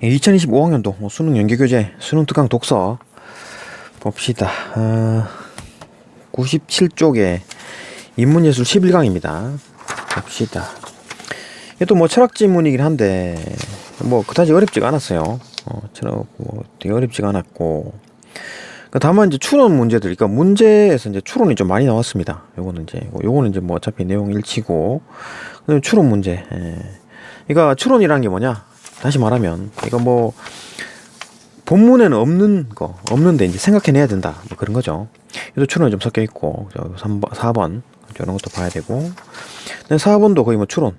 2025학년도 수능 연계교재 수능 특강 독서 봅시다. 97쪽에 인문예술 11강입니다. 봅시다. 이게 또 철학 지문이긴 한데 그다지 어렵지가 않았어요. 철학 되게 어렵지가 않았고, 다만 이제 추론 문제들, 그러니까 문제에서 이제 추론이 좀 많이 나왔습니다. 요거는 이제 어차피 내용 일치고, 그다음에 추론 문제. 그러니까 추론이라는 게 뭐냐? 다시 말하면 본문에는 없는데 이제 생각해내야 된다, 그런 거죠. 그래서 추론이 좀 섞여 있고, 4번 이런 것도 봐야 되고, 4번도 거의 추론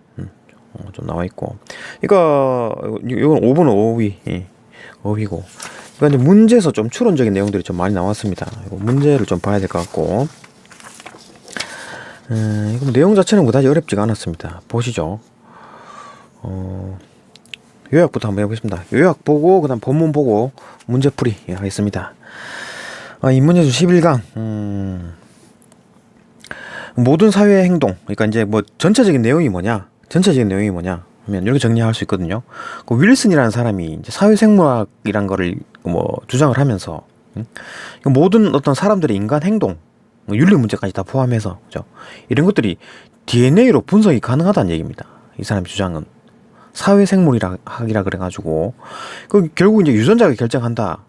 좀 나와 있고, 그러니까 이건 5번은 어휘고, 그러니까 이제 문제에서 좀 추론적인 내용들이 좀 많이 나왔습니다. 이거 문제를 좀 봐야 될 것 같고, 이거 내용 자체는 그다지 어렵지가 않았습니다. 보시죠. 요약부터 한번 해보겠습니다. 요약 보고 그다음 본문 보고 문제풀이 하겠습니다. 인문예술 11강 모든 사회의 행동, 그러니까 이제 전체적인 내용이 뭐냐 하면 이렇게 정리할 수 있거든요. 그 윌슨이라는 사람이 이제 사회생물학이란 거를 주장을 하면서 모든 어떤 사람들의 인간 행동, 윤리 문제까지 다 포함해서, 그죠? 이런 것들이 DNA로 분석이 가능하다는 얘기입니다. 이 사람의 주장은 사회생물학이라 그래가지고, 결국 이제 유전자가 결정한다.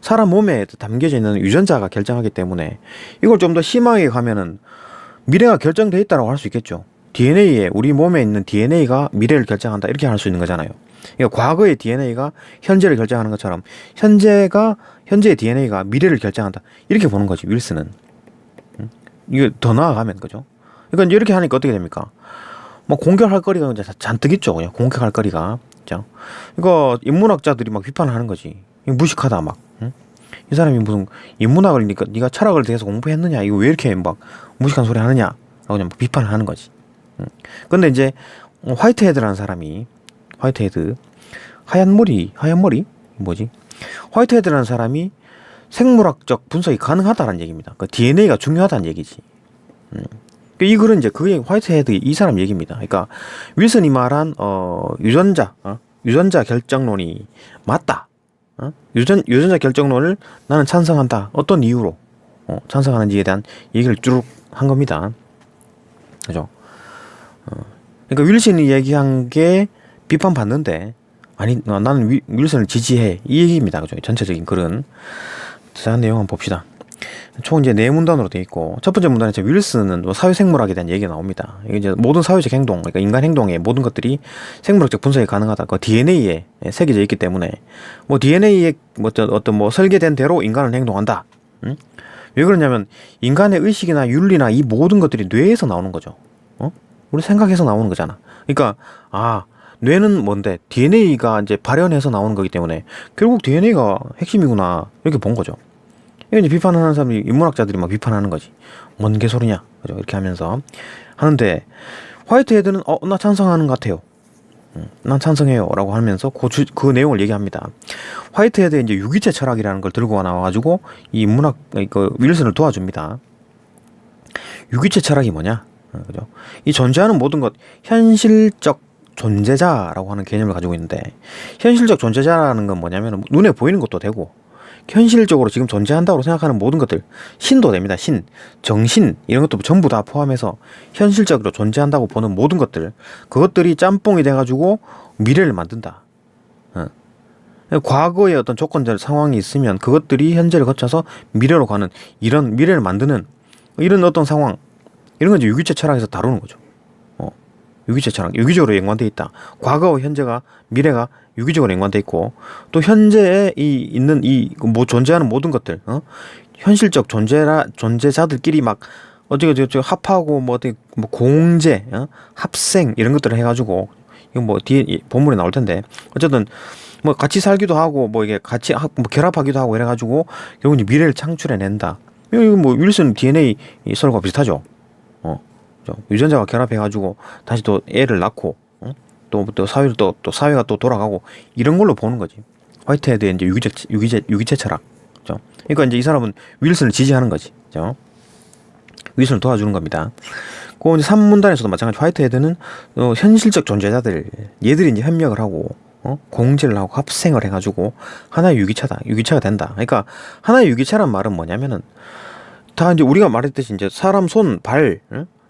사람 몸에 담겨져 있는 유전자가 결정하기 때문에 이걸 좀 더 심하게 가면은 미래가 결정돼 있다라고 할 수 있겠죠. 우리 몸에 있는 DNA가 미래를 결정한다, 이렇게 할 수 있는 거잖아요. 그러니까 과거의 DNA가 현재를 결정하는 것처럼 현재의 DNA가 미래를 결정한다, 이렇게 보는 거지, 윌슨은. 이거 더 나아가면, 그죠? 그러니까 이렇게 하니까 어떻게 됩니까? 공격할 거리가 이제 잔뜩 있죠. 그냥 공격할 거리가. 그죠? 이거 인문학자들이 비판을 하는 거지. 이거 무식하다, 응? 이 사람이 무슨 인문학을, 네가 철학을 대해서 공부했느냐? 이거 왜 이렇게 무식한 소리 하느냐? 라고 그냥 비판을 하는 거지. 근데 이제 화이트헤드라는 사람이, 하얀 머리 뭐지? 화이트헤드라는 사람이 생물학적 분석이 가능하다는 얘기입니다. 그 DNA가 중요하다는 얘기지. 이 글은 이제 그게 화이트헤드 이 사람 얘기입니다. 그러니까 윌슨이 말한 유전자 결정론이 맞다. 유전자 결정론을 나는 찬성한다. 어떤 이유로 찬성하는지에 대한 얘기를 쭉 한 겁니다. 그죠? 그러니까 윌슨이 얘기한 게 비판받는데, 아니, 나는 윌슨을 지지해, 이 얘기입니다. 그죠? 전체적인 글은. 자세한 내용 한번 봅시다. 총 이제 4문단으로 되어 있고, 첫 번째 문단에 윌슨은 사회생물학에 대한 얘기가 나옵니다. 이게 이제 모든 사회적 행동, 그러니까 인간 행동의 모든 것들이 생물학적 분석이 가능하다. 그 DNA에 새겨져 있기 때문에, DNA에 설계된 대로 인간은 행동한다. 왜 그러냐면, 인간의 의식이나 윤리나 이 모든 것들이 뇌에서 나오는 거죠. 우리 생각해서 나오는 거잖아. 그러니까, 뇌는 뭔데? DNA가 이제 발현해서 나오는 거기 때문에, 결국 DNA가 핵심이구나, 이렇게 본 거죠. 이제 비판하는 사람이, 인문학자들이 비판하는 거지. 뭔 개소리냐, 그죠? 이렇게 하면서 하는데, 화이트헤드는 나 찬성하는 것 같아요. 난 찬성해요, 라고 하면서 그 내용을 얘기합니다. 화이트헤드의 이제 유기체 철학이라는 걸 들고 나와가지고 이 윌슨을 도와줍니다. 유기체 철학이 뭐냐, 그죠? 이 존재하는 모든 것, 현실적 존재자라고 하는 개념을 가지고 있는데, 현실적 존재자라는 건 뭐냐면 눈에 보이는 것도 되고, 현실적으로 지금 존재한다고 생각하는 모든 것들, 신도 됩니다. 정신, 이런 것도 전부 다 포함해서 현실적으로 존재한다고 보는 모든 것들, 그것들이 짬뽕이 돼가지고 미래를 만든다. 과거의 어떤 조건적 상황이 있으면 그것들이 현재를 거쳐서 미래로 가는, 이런 미래를 만드는 이런 어떤 상황, 이런 건 이제 유기체 철학에서 다루는 거죠. 유기체 철학, 유기적으로 연관되어 있다. 과거와 현재가, 미래가 유기적으로 연관되어 있고, 또 현재에 있는 존재하는 모든 것들, 현실적 존재자들끼리 어쩌고 합하고 공제, 합생, 이런 것들을 해가지고, 이거 뒤에 본문에 나올 텐데, 어쨌든 같이 살기도 하고 이게 같이 결합하기도 하고 이래가지고 결국 이제 미래를 창출해낸다. 이거 윌슨 DNA 설과 비슷하죠. 유전자가 결합해가지고 다시 또 애를 낳고, 또 사회가 또 돌아가고, 이런 걸로 보는 거지. 화이트헤드의 이제 유기체 철학. 그죠? 그러니까 이제 이 사람은 윌슨을 지지하는 거지. 그죠? 윌슨을 도와주는 겁니다. 그 이제 3문단에서도 마찬가지. 화이트헤드는 현실적 존재자들, 얘들이 이제 협력을 하고 공제를 하고 합생을 해가지고 하나의 유기체가 된다. 그러니까 하나의 유기체란 말은 뭐냐면은 다 이제 우리가 말했듯이 이제 사람 손, 발,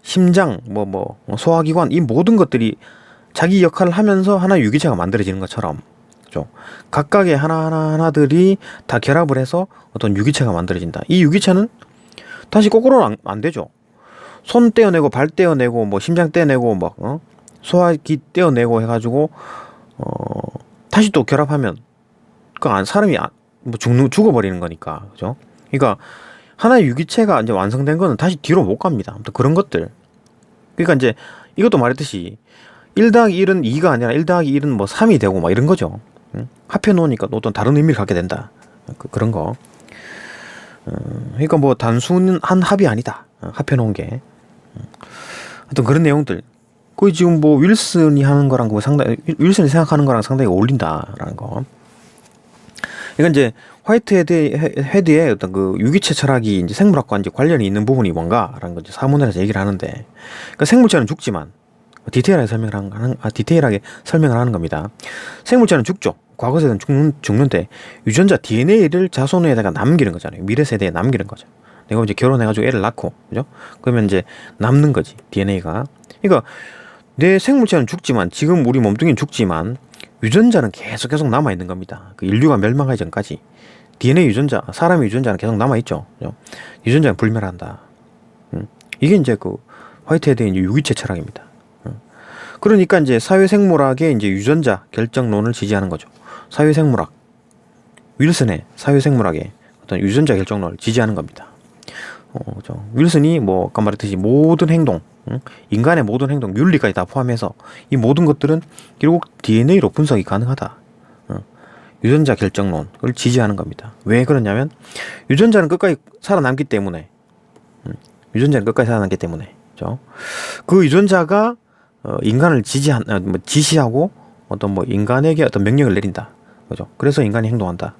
심장, 소화기관 이 모든 것들이 자기 역할을 하면서 하나의 유기체가 만들어지는 것처럼, 그죠? 각각의 하나하나들이 다 결합을 해서 어떤 유기체가 만들어진다. 이 유기체는 다시 거꾸로는 안 되죠. 손 떼어내고 발 떼어내고 심장 떼어내고 소화기 떼어내고 해가지고 다시 또 결합하면 사람이 죽어버리는 거니까, 그죠? 그러니까 하나의 유기체가 이제 완성된 거는 다시 뒤로 못 갑니다. 아무튼 그런 것들. 그러니까 이제 이것도 말했듯이 1 더하기 1은 2가 아니라 1 더하기 1은 3이 되고 이런 거죠. 합해 놓으니까 어떤 다른 의미를 갖게 된다. 그런 거. 그러니까 단순한 합이 아니다. 합해 놓은 게. 하여튼 그런 내용들. 거의 지금 윌슨이 하는 거랑 윌슨이 생각하는 거랑 상당히 어울린다라는 거. 그러니까 이제 화이트 헤드의 어떤 그 유기체 철학이 이제 생물학과 이제 관련이 있는 부분이 뭔가라는 거 사문에서 얘기를 하는데, 그러니까 생물체는 죽지만 디테일하게 설명을 하는 겁니다. 생물체는 죽죠. 과거 세대는 죽는데 유전자 DNA를 자손에다가 남기는 거잖아요. 미래 세대에 남기는 거죠. 내가 이제 결혼해가지고 애를 낳고, 그죠? 그러면 이제 남는 거지, DNA가. 그러니까 내 생물체는 죽지만, 지금 우리 몸뚱이는 죽지만 유전자는 계속 남아 있는 겁니다. 그 인류가 멸망하기 전까지 DNA 유전자, 사람의 유전자는 계속 남아 있죠. 유전자는 불멸한다. 이게 이제 그 화이트헤드의 이제 유기체 철학입니다. 그러니까 이제 사회생물학의 이제 유전자 결정론을 지지하는 거죠. 사회생물학, 윌슨의 사회생물학의 어떤 유전자 결정론을 지지하는 겁니다. 윌슨이 아까 말했듯이 모든 행동, 인간의 모든 행동, 윤리까지 다 포함해서 이 모든 것들은 결국 DNA로 분석이 가능하다. 유전자 결정론을 지지하는 겁니다. 왜 그러냐면 유전자는 끝까지 살아남기 때문에. 그렇죠? 그 유전자가 인간을 지시하고 어떤 인간에게 어떤 명령을 내린다. 그죠? 그래서 인간이 행동한다.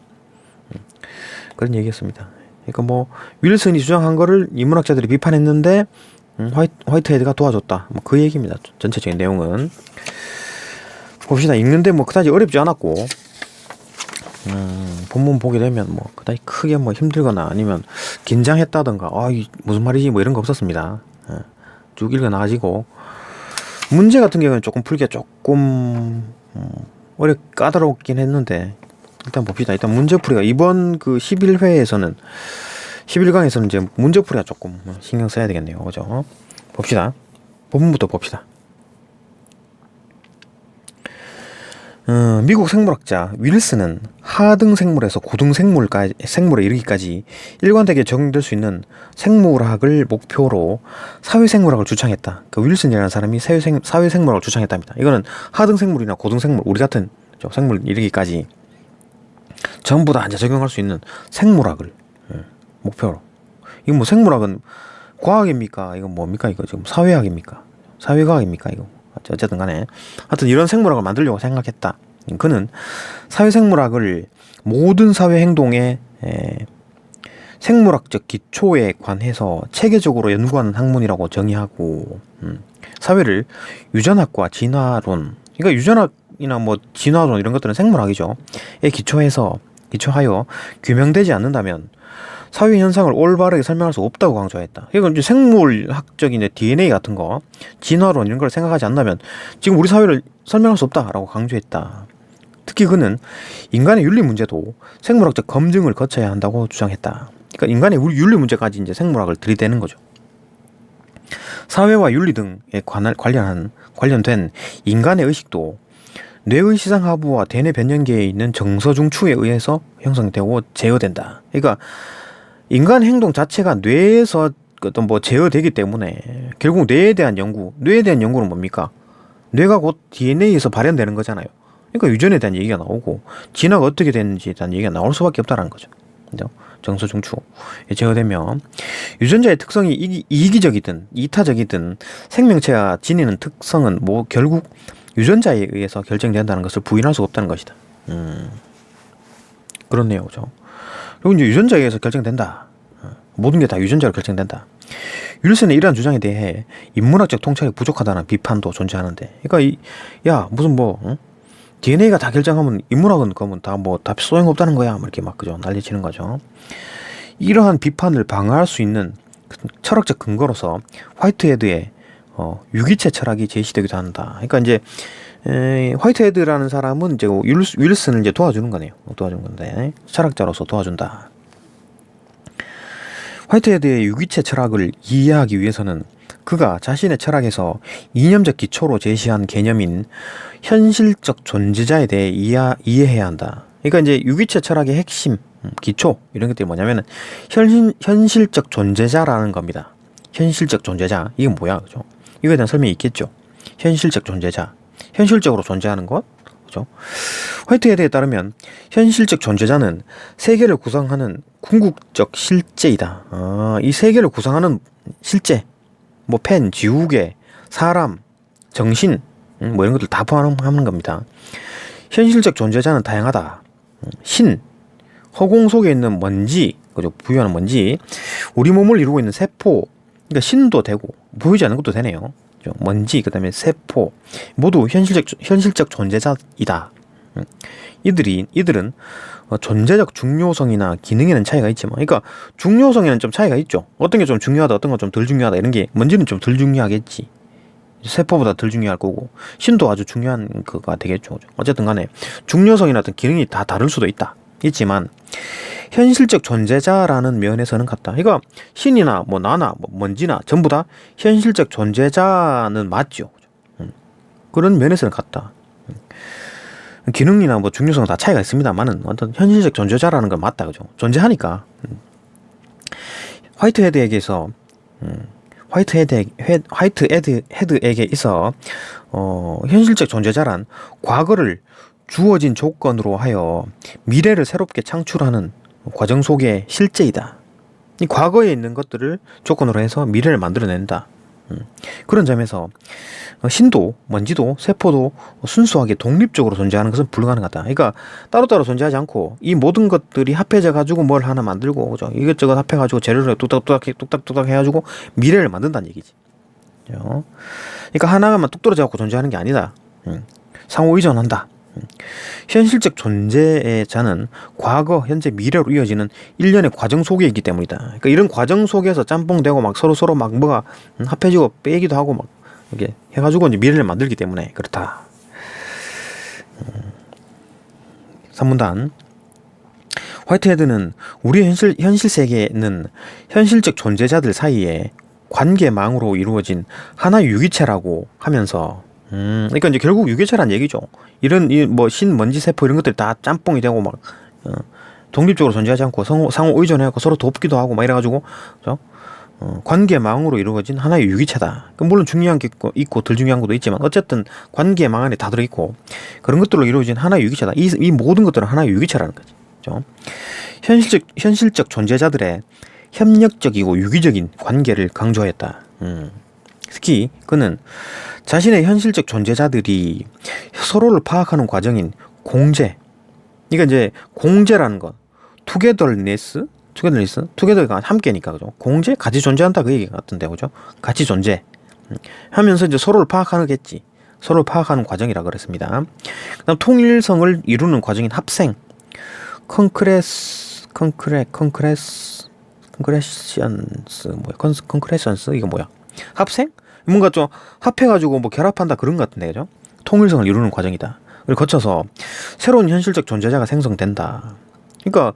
그런 얘기였습니다. 그러니까 윌슨이 주장한 거를 인문학자들이 비판했는데 화이트헤드가 도와줬다. 그 얘기입니다. 전체적인 내용은. 봅시다. 읽는데 그다지 어렵지 않았고, 본문 보게 되면 그다지 크게 힘들거나 아니면 긴장했다던가 무슨 말이지 이런 거 없었습니다. 쭉 읽어 나가지고 문제 같은 경우는 조금 풀기가 조금 까다롭긴 했는데, 일단 봅시다. 일단 문제풀이가 이번 그 11회에서는 11강에서는 이제 문제풀이가 조금 신경 써야 되겠네요. 그죠? 봅시다. 본문부터 봅시다. 미국 생물학자 윌슨은 하등 생물에서 고등 생물에 이르기까지 일관되게 적용될 수 있는 생물학을 목표로 사회생물학을 주창했다. 그 윌슨이라는 사람이 사회생물학을 주창했답니다. 이거는 하등 생물이나 고등 생물, 우리 같은 생물 이르기까지 전부 다 이제 적용할 수 있는 생물학을 목표로. 이거 생물학은 과학입니까? 이거 뭡니까? 이거 지금 사회학입니까? 사회과학입니까? 이거 어쨌든 간에 하여튼 이런 생물학을 만들려고 생각했다. 그는 사회생물학을 모든 사회 행동의 생물학적 기초에 관해서 체계적으로 연구하는 학문이라고 정의하고, 사회를 유전학과 진화론, 그러니까 유전학이나 진화론 이런 것들은 생물학이죠. 에 기초하여 규명되지 않는다면 사회 현상을 올바르게 설명할 수 없다고 강조했다. 이건 이제 생물학적인 DNA 같은 거, 진화론 이런 걸 생각하지 않는다면 지금 우리 사회를 설명할 수 없다라고 강조했다. 특히 그는 인간의 윤리 문제도 생물학적 검증을 거쳐야 한다고 주장했다. 그러니까 인간의 윤리 문제까지 이제 생물학을 들이대는 거죠. 사회와 윤리 등에 관련된 인간의 의식도 뇌의 시상하부와 대뇌 변연계에 있는 정서중추에 의해서 형성되고 제어된다. 그러니까 인간 행동 자체가 뇌에서 어떤 제어되기 때문에 결국 뇌에 대한 연구는 뭡니까? 뇌가 곧 DNA에서 발현되는 거잖아요. 그러니까 유전에 대한 얘기가 나오고 진화가 어떻게 되는지에 대한 얘기가 나올 수밖에 없다는 거죠. 그죠? 정서중추에 제어되면 유전자의 특성이 이기적이든 이타적이든 생명체가 지니는 특성은 결국 유전자에 의해서 결정된다는 것을 부인할 수 없다는 것이다. 그렇네요. 그죠? 그리고 이제 유전자에 의해서 결정된다. 모든 게 다 유전자로 결정된다. 윌슨의 이러한 주장에 대해 인문학적 통찰이 부족하다는 비판도 존재하는데, 그러니까 무슨 DNA가 다 결정하면 인문학은 그러면 다 소용없다는 거야. 뭐 이렇게 막 그죠 난리치는 거죠. 이러한 비판을 방어할 수 있는 철학적 근거로서 화이트헤드의 유기체 철학이 제시되기도 한다. 그러니까 이제 화이트헤드라는 사람은 이제 윌슨을 이제 도와주는 거네요. 도와주는 건데 철학자로서 도와준다. 화이트헤드의 유기체 철학을 이해하기 위해서는 그가 자신의 철학에서 이념적 기초로 제시한 개념인 현실적 존재자에 대해 이해해야 한다. 그러니까 이제 유기체 철학의 핵심, 기초 이런 것들이 뭐냐면은 현실적 존재자라는 겁니다. 현실적 존재자 이게 뭐야, 그죠? 이거에 대한 설명이 있겠죠. 현실적 존재자, 현실적으로 존재하는 것, 그죠? 화이트헤드에 따르면 현실적 존재자는 세계를 구성하는 궁극적 실제이다. 이 세계를 구성하는 실제, 뭐 펜, 지우개, 사람, 정신, 뭐 이런 것들 다 포함하는 겁니다. 현실적 존재자는 다양하다. 신, 허공 속에 있는 먼지, 그죠? 부유하는 먼지, 우리 몸을 이루고 있는 세포, 그러니까 신도 되고 보이지 않는 것도 되네요. 그죠? 먼지, 그다음에 세포 모두 현실적 존재자이다. 이들은 존재적 중요성이나 기능에는 차이가 있지만, 그러니까 중요성에는 좀 차이가 있죠. 어떤 게 좀 중요하다, 어떤 건 좀 덜 중요하다, 이런 게 먼지는 좀 덜 중요하겠지. 세포보다 덜 중요할 거고, 신도 아주 중요한 거가 되겠죠. 어쨌든 간에 중요성이나 어떤 기능이 다 다를 수도 있지만 현실적 존재자라는 면에서는 같다. 그러니까 신이나 뭐 나나 뭐 먼지나 전부 다 현실적 존재자는 맞죠. 그런 면에서는 같다. 기능이나 뭐 중요성은 다 차이가 있습니다만은 어떤 현실적 존재자라는 건 맞다, 그죠? 존재하니까. 화이트헤드에게서 화이트헤드에게 있어 현실적 존재자란 과거를 주어진 조건으로 하여 미래를 새롭게 창출하는 과정 속의 실제이다. 이 과거에 있는 것들을 조건으로 해서 미래를 만들어낸다. 그런 점에서 신도, 먼지도, 세포도 순수하게 독립적으로 존재하는 것은 불가능하다. 그러니까 따로따로 존재하지 않고 이 모든 것들이 합해져 가지고 뭘 하나 만들고, 그죠? 이것저것 합해 가지고 재료를 뚝딱뚝딱 해가지고 미래를 만든다는 얘기지. 그죠? 그러니까 하나가만 뚝 떨어져 갖고 존재하는 게 아니다. 상호 의존한다. 현실적 존재의 자는 과거, 현재, 미래로 이어지는 일련의 과정 속에 있기 때문이다. 그러니까 이런 과정 속에서 짬뽕되고 막 서로 막 뭐가 합해지고 빼기도 하고 막 이렇게 해가지고 이제 미래를 만들기 때문에 그렇다. 3문단 화이트헤드는 우리의 현실 세계는 현실적 존재자들 사이에 관계망으로 이루어진 하나의 유기체라고 하면서 그러니까 이제 결국 유기체란 얘기죠. 이런 뭐 신, 먼지, 세포 이런 것들이 다 짬뽕이 되고 막 독립적으로 존재하지 않고 상호 의존해갖고 서로 돕기도 하고 막 이래가지고, 그죠? 관계망으로 이루어진 하나의 유기체다. 물론 중요한 게 있고 덜 중요한 것도 있지만 어쨌든 관계망 안에 다 들어있고 그런 것들로 이루어진 하나의 유기체다. 이 모든 것들은 하나의 유기체라는 거지. 그죠? 현실적 존재자들의 협력적이고 유기적인 관계를 강조했다. 특히 그는 자신의 현실적 존재자들이 서로를 파악하는 과정인 공제, 그러니까 이제 공제라는 것, 투게더가 함께니까, 그죠? 공제, 같이 존재한다 그 얘기 같은데, 그죠? 같이 존재 하면서 이제 서로를 파악하겠지. 서로를 파악하는 과정이라 그랬습니다. 그다음 통일성을 이루는 과정인 합생, 컨크레션스 이거 뭐야? 합생? 뭔가 좀 합해가지고 뭐 결합한다 그런 것 같은데, 그죠? 통일성을 이루는 과정이다. 그걸 거쳐서 새로운 현실적 존재자가 생성된다. 그러니까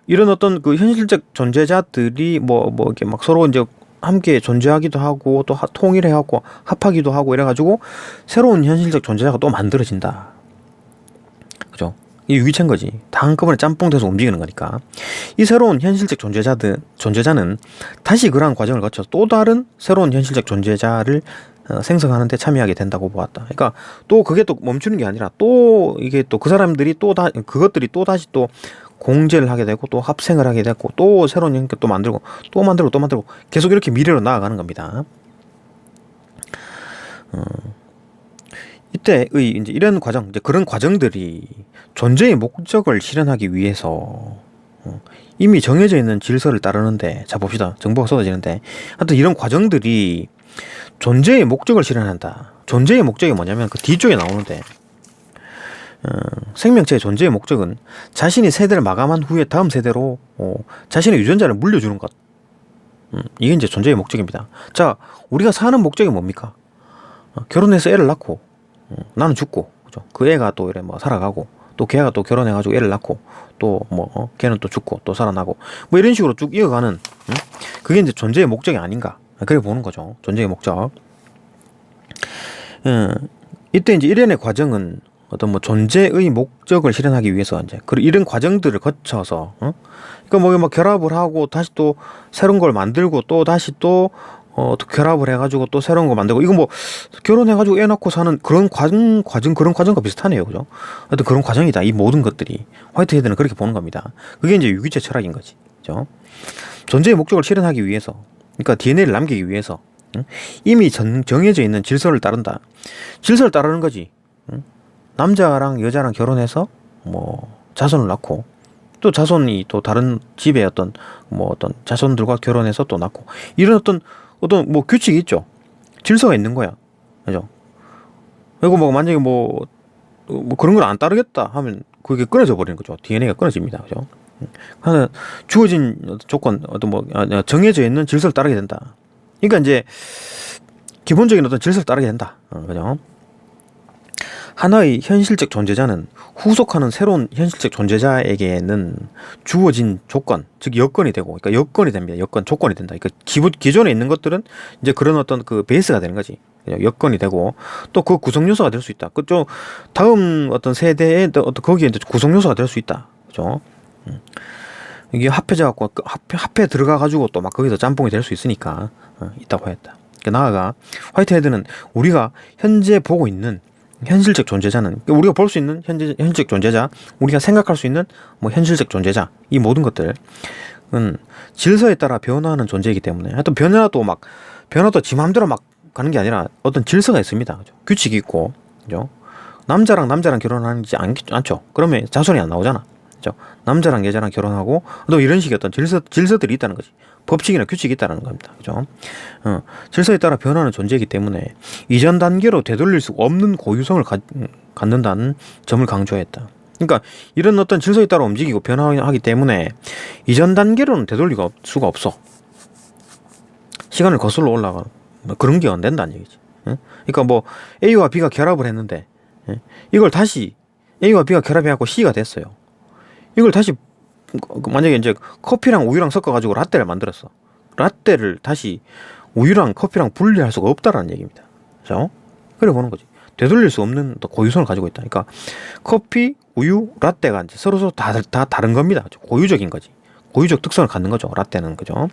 이런 어떤 그 현실적 존재자들이 뭐 이렇게 막 서로 이제 함께 존재하기도 하고 또 통일해갖고 합하기도 하고 이래가지고 새로운 현실적 존재자가 또 만들어진다. 그죠? 이 유기체인 거지. 다 한꺼번에 짬뽕 돼서 움직이는 거니까. 이 새로운 현실적 존재자는 다시 그러한 과정을 거쳐 또 다른 새로운 현실적 존재자를 생성하는데 참여하게 된다고 보았다. 그러니까 또 그게 또 멈추는 게 아니라 또 이게 또 그 사람들이 그것들이 또 다시 또 공제를 하게 되고 또 합생을 하게 되고 또 새로운 형태 또 만들고 계속 이렇게 미래로 나아가는 겁니다. 이때의 이제 이런 과정, 이제 그런 과정들이 존재의 목적을 실현하기 위해서 이미 정해져 있는 질서를 따르는데, 자 봅시다. 정보가 쏟아지는데, 하여튼 이런 과정들이 존재의 목적을 실현한다. 존재의 목적이 뭐냐면 그 뒤쪽에 나오는데, 생명체의 존재의 목적은 자신이 세대를 마감한 후에 다음 세대로 자신의 유전자를 물려주는 것. 이게 이제 존재의 목적입니다. 자, 우리가 사는 목적이 뭡니까? 결혼해서 애를 낳고 나는 죽고, 그죠? 그 애가 또 이래 뭐 살아가고, 또 걔가 또 결혼해가지고 애를 낳고, 또 뭐 걔는 또 죽고 또 살아나고, 뭐 이런 식으로 쭉 이어가는, 그게 이제 존재의 목적이 아닌가? 그렇게 보는 거죠. 존재의 목적. 이때 이제 일련의 과정은 어떤 뭐 존재의 목적을 실현하기 위해서 이제 이런 과정들을 거쳐서, 그러니까 뭐 결합을 하고 다시 또 새로운 걸 만들고 또 다시 또 또 결합을 해가지고 또 새로운 거 만들고, 이거 뭐 결혼해가지고 애 낳고 사는 그런 그런 과정과 비슷하네요, 그죠? 어떤 그런 과정이다, 이 모든 것들이. 화이트헤드는 그렇게 보는 겁니다. 그게 이제 유기체 철학인 거지, 그죠? 존재의 목적을 실현하기 위해서, 그러니까 DNA를 남기기 위해서, 이미 정해져 있는 질서를 따른다. 질서를 따르는 거지. 남자랑 여자랑 결혼해서 뭐 자손을 낳고, 또 자손이 또 다른 집에 어떤 자손들과 결혼해서 또 낳고, 이런 어떤 뭐 규칙이 있죠. 질서가 있는 거야, 그죠? 그리고 뭐 만약에 뭐 그런 걸 안 따르겠다 하면 그게 끊어져 버리는 거죠. DNA가 끊어집니다, 그죠? 하는 주어진 조건, 정해져 있는 질서를 따르게 된다. 그러니까 이제 기본적인 어떤 질서를 따르게 된다, 그죠? 하나의 현실적 존재자는 후속하는 새로운 현실적 존재자에게는 주어진 조건, 즉 여건이 되고, 그러니까 여건이 됩니다. 조건이 된다. 그러니까 기존에 있는 것들은 이제 그런 어떤 그 베이스가 되는 거지. 여건이 되고, 또 그 구성 요소가 될 수 있다. 그좀 다음 어떤 세대의 어떤 거기에 이제 구성 요소가 될 수 있다, 그죠? 이게 합해져 갖고 합해 들어가 가지고 또 막 거기서 짬뽕이 될 수 있으니까 있다고 했다. 그러니까 나아가 화이트헤드는 우리가 현재 보고 있는 현실적 존재자는, 우리가 볼 수 있는 현실적 존재자, 우리가 생각할 수 있는 뭐 현실적 존재자, 이 모든 것들은 질서에 따라 변화하는 존재이기 때문에, 하여튼 변화도 지 마음대로 막 가는 게 아니라 어떤 질서가 있습니다, 그죠? 규칙이 있고, 그죠? 남자랑 결혼하지 않죠. 그러면 자손이 안 나오잖아, 그죠? 남자랑 여자랑 결혼하고 또 이런 식의 어떤 질서들이 있다는 거지. 법칙이나 규칙이 있다는 겁니다, 그죠? 질서에 따라 변하는 존재이기 때문에 이전 단계로 되돌릴 수 없는 고유성을 갖는다는 점을 강조했다. 그러니까 이런 어떤 질서에 따라 움직이고 변화하기 때문에 이전 단계로는 되돌릴 수가 없어. 시간을 거슬러 올라가 그런 게 안 된다는 얘기지. 그러니까 뭐 A와 B가 결합을 했는데, 이걸 다시 A와 B가 결합해갖고 C가 됐어요. 이걸 다시 만약에 이제 커피랑 우유랑 섞어가지고 라떼를 만들었어. 라떼를 다시 우유랑 커피랑 분리할 수가 없다라는 얘기입니다. 그죠? 그래 보는 거지. 되돌릴 수 없는 또 고유성을 가지고 있다. 그러니까 커피, 우유, 라떼가 이제 서로 다 다른 겁니다. 고유적인 거지. 고유적 특성을 갖는 거죠, 라떼는, 그죠?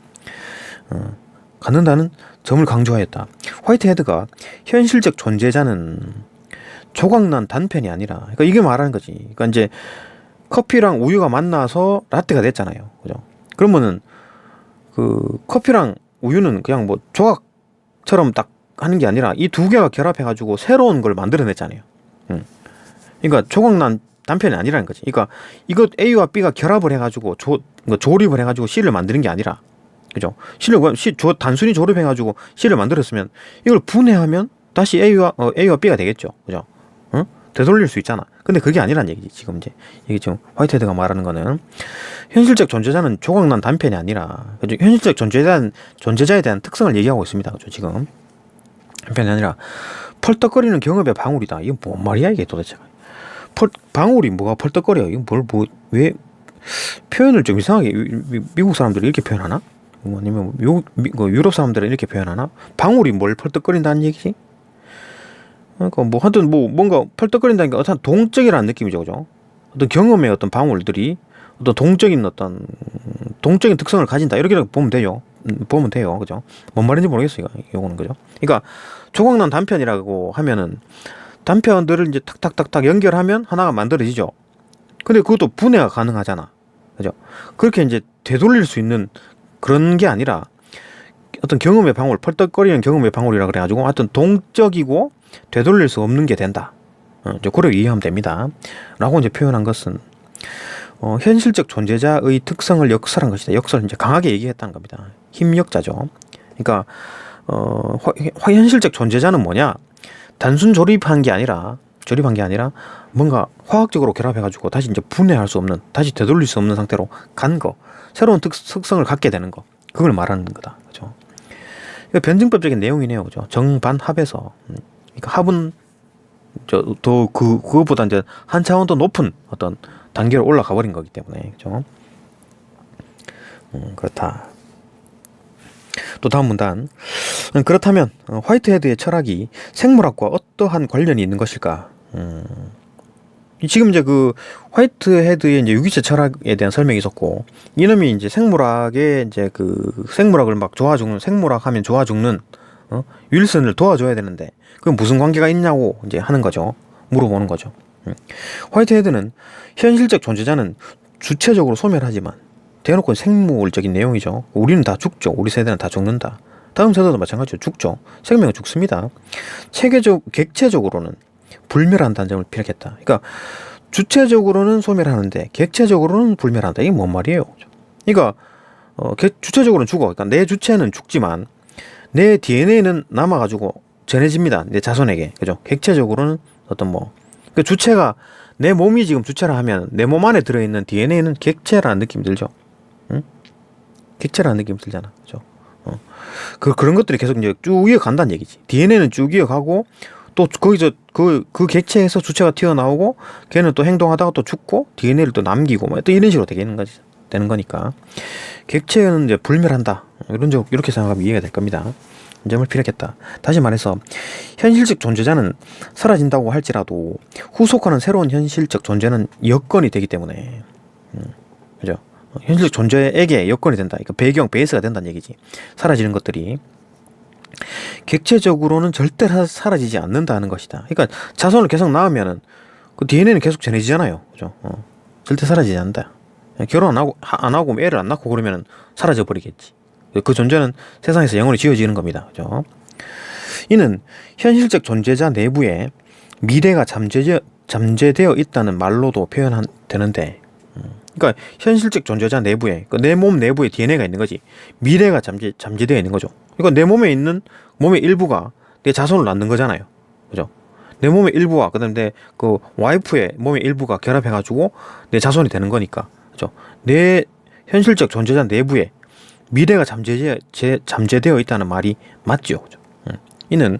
갖는다는 점을 강조하였다. 화이트헤드가 현실적 존재자는 조각난 단편이 아니라, 그러니까 이게 말하는 거지. 그러니까 이제 커피랑 우유가 만나서 라떼가 됐잖아요, 그죠? 그러면은 그 커피랑 우유는 그냥 뭐 조각처럼 딱 하는 게 아니라 이 두 개가 결합해가지고 새로운 걸 만들어냈잖아요. 그러니까 조각난 단편이 아니라는 거지. 그러니까 이거 A와 B가 결합을 해가지고 조립을 해가지고 C를 만드는 게 아니라, 그죠? 단순히 조립해가지고 C를 만들었으면 이걸 분해하면 다시 A와 B가 되겠죠, 그죠? 되돌릴 수 있잖아. 근데 그게 아니란 얘기지. 이게 지금 화이트헤드가 말하는 거는 현실적 존재자는 조각난 단편이 아니라, 그죠? 현실적 존재자에 대한 특성을 얘기하고 있습니다, 그죠? 지금 단편이 아니라 펄떡거리는 경험의 방울이다. 이건 뭔 말이야 이게 도대체? 방울이 뭐가 펄떡거려? 이건 왜 표현을 좀 이상하게 미국 사람들이 이렇게 표현하나? 아니면 유럽 사람들은 이렇게 표현하나? 방울이 뭘 펄떡거린다는 얘기지? 그러니까 뭐 하여튼 뭐 뭔가 펄떡거린다는 게 어떤 동적이라는 느낌이죠, 그죠? 어떤 경험의 어떤 방울들이 어떤 동적인 특성을 가진다, 이렇게 보면 돼요. 그죠? 뭔 말인지 모르겠어요, 이거는, 그죠? 그러니까 조각난 단편이라고 하면은 단편들을 이제 탁탁탁탁 연결하면 하나가 만들어지죠. 근데 그것도 분해가 가능하잖아, 그죠? 그렇게 이제 되돌릴 수 있는 그런 게 아니라 어떤 경험의 방울, 펄떡거리는 경험의 방울이라 그래가지고 하여튼 동적이고 되돌릴 수 없는 게 된다. 이제 그렇게 이해하면 됩니다. 라고 이제 표현한 것은 현실적 존재자의 특성을 역설한 것이다. 역설 이제 강하게 얘기했다는 겁니다. 힘역자죠. 그러니까 현실적 존재자는 뭐냐? 단순 조립한 게 아니라 조립한 게 아니라 뭔가 화학적으로 결합해가지고 다시 이제 분해할 수 없는, 다시 되돌릴 수 없는 상태로 간 거, 새로운 특성을 갖게 되는 거, 그걸 말하는 거다. 그죠? 이거 변증법적인 내용이네요. 그죠? 정반합에서 그러니까 합은 그거보다 이제 한 차원 더 높은 어떤 단계로 올라가 버린 거기 때문에. 그죠? 그렇다. 또 다음 문단. 그렇다면 화이트헤드의 철학이 생물학과 어떠한 관련이 있는 것일까? 지금 이제 그 화이트헤드의 이제 유기체 철학에 대한 설명이 있었고, 이놈이 이제 생물학에 이제 그 생물학을 막 좋아 죽는, 생물학 하면 좋아 죽는 윌슨을 도와줘야 되는데 그건 무슨 관계가 있냐고 이제 하는 거죠. 물어보는 거죠. 화이트헤드는 현실적 존재자는 주체적으로 소멸하지만 대놓고 생물적인 내용이죠. 우리는 다 죽죠. 우리 세대는 다 죽는다. 다음 세대도 마찬가지로 죽죠. 생명은 죽습니다. 객체적으로는 불멸한다는 점을 피력했다. 그러니까 주체적으로는 소멸하는데 객체적으로는 불멸한다. 이게 뭔 말이에요? 그러니까 주체적으로는 죽어. 그러니까 내 주체는 죽지만 내 DNA는 남아가지고 전해집니다. 내 자손에게. 그죠? 객체적으로는 어떤 그러니까 주체가 내 몸이 지금 주체라 하면 내 몸 안에 들어있는 DNA는 객체라는 느낌이 들죠. 응? 객체라는 느낌이 들잖아. 그죠? 그런 것들이 계속 이제 쭉 이어간다는 얘기지. DNA는 쭉 이어가고 또 거기서 그 객체에서 주체가 튀어나오고 걔는 또 행동하다가 또 죽고 DNA를 또 남기고 또 이런 식으로 되는 거니까 객체는 이제 불멸한다. 이렇게 생각하면 이해가 될 겁니다. 점을 피력했다. 다시 말해서 현실적 존재자는 사라진다고 할지라도 후속하는 새로운 현실적 존재는 여건이 되기 때문에 그죠? 현실적 존재에게 여건이 된다. 그러니까 배경, 베이스가 된다는 얘기지. 사라지는 것들이 객체적으로는 절대 사라지지 않는다는 것이다. 그러니까 자손을 계속 낳으면은 그 DNA는 계속 전해지잖아요. 그죠? 절대 사라지지 않는다. 결혼 안 하고 애를 안 낳고 그러면은 사라져 버리겠지. 그 존재는 세상에서 영원히 지워지는 겁니다. 그죠? 이는 현실적 존재자 내부에 미래가 잠재되어 있다는 말로도 표현되는데, 그러니까 현실적 존재자 내부에, 내 몸 내부에 DNA가 있는 거지. 미래가 잠재되어 있는 거죠. 그러니까 내 몸에 있는 몸의 일부가 내 자손을 낳는 거잖아요. 그죠? 내 몸의 일부와 그다음에 내 그 와이프의 몸의 일부가 결합해가지고 내 자손이 되는 거니까. 그죠? 내 현실적 존재자 내부에 미래가 잠재되어 있다는 말이 맞죠. 그죠? 이는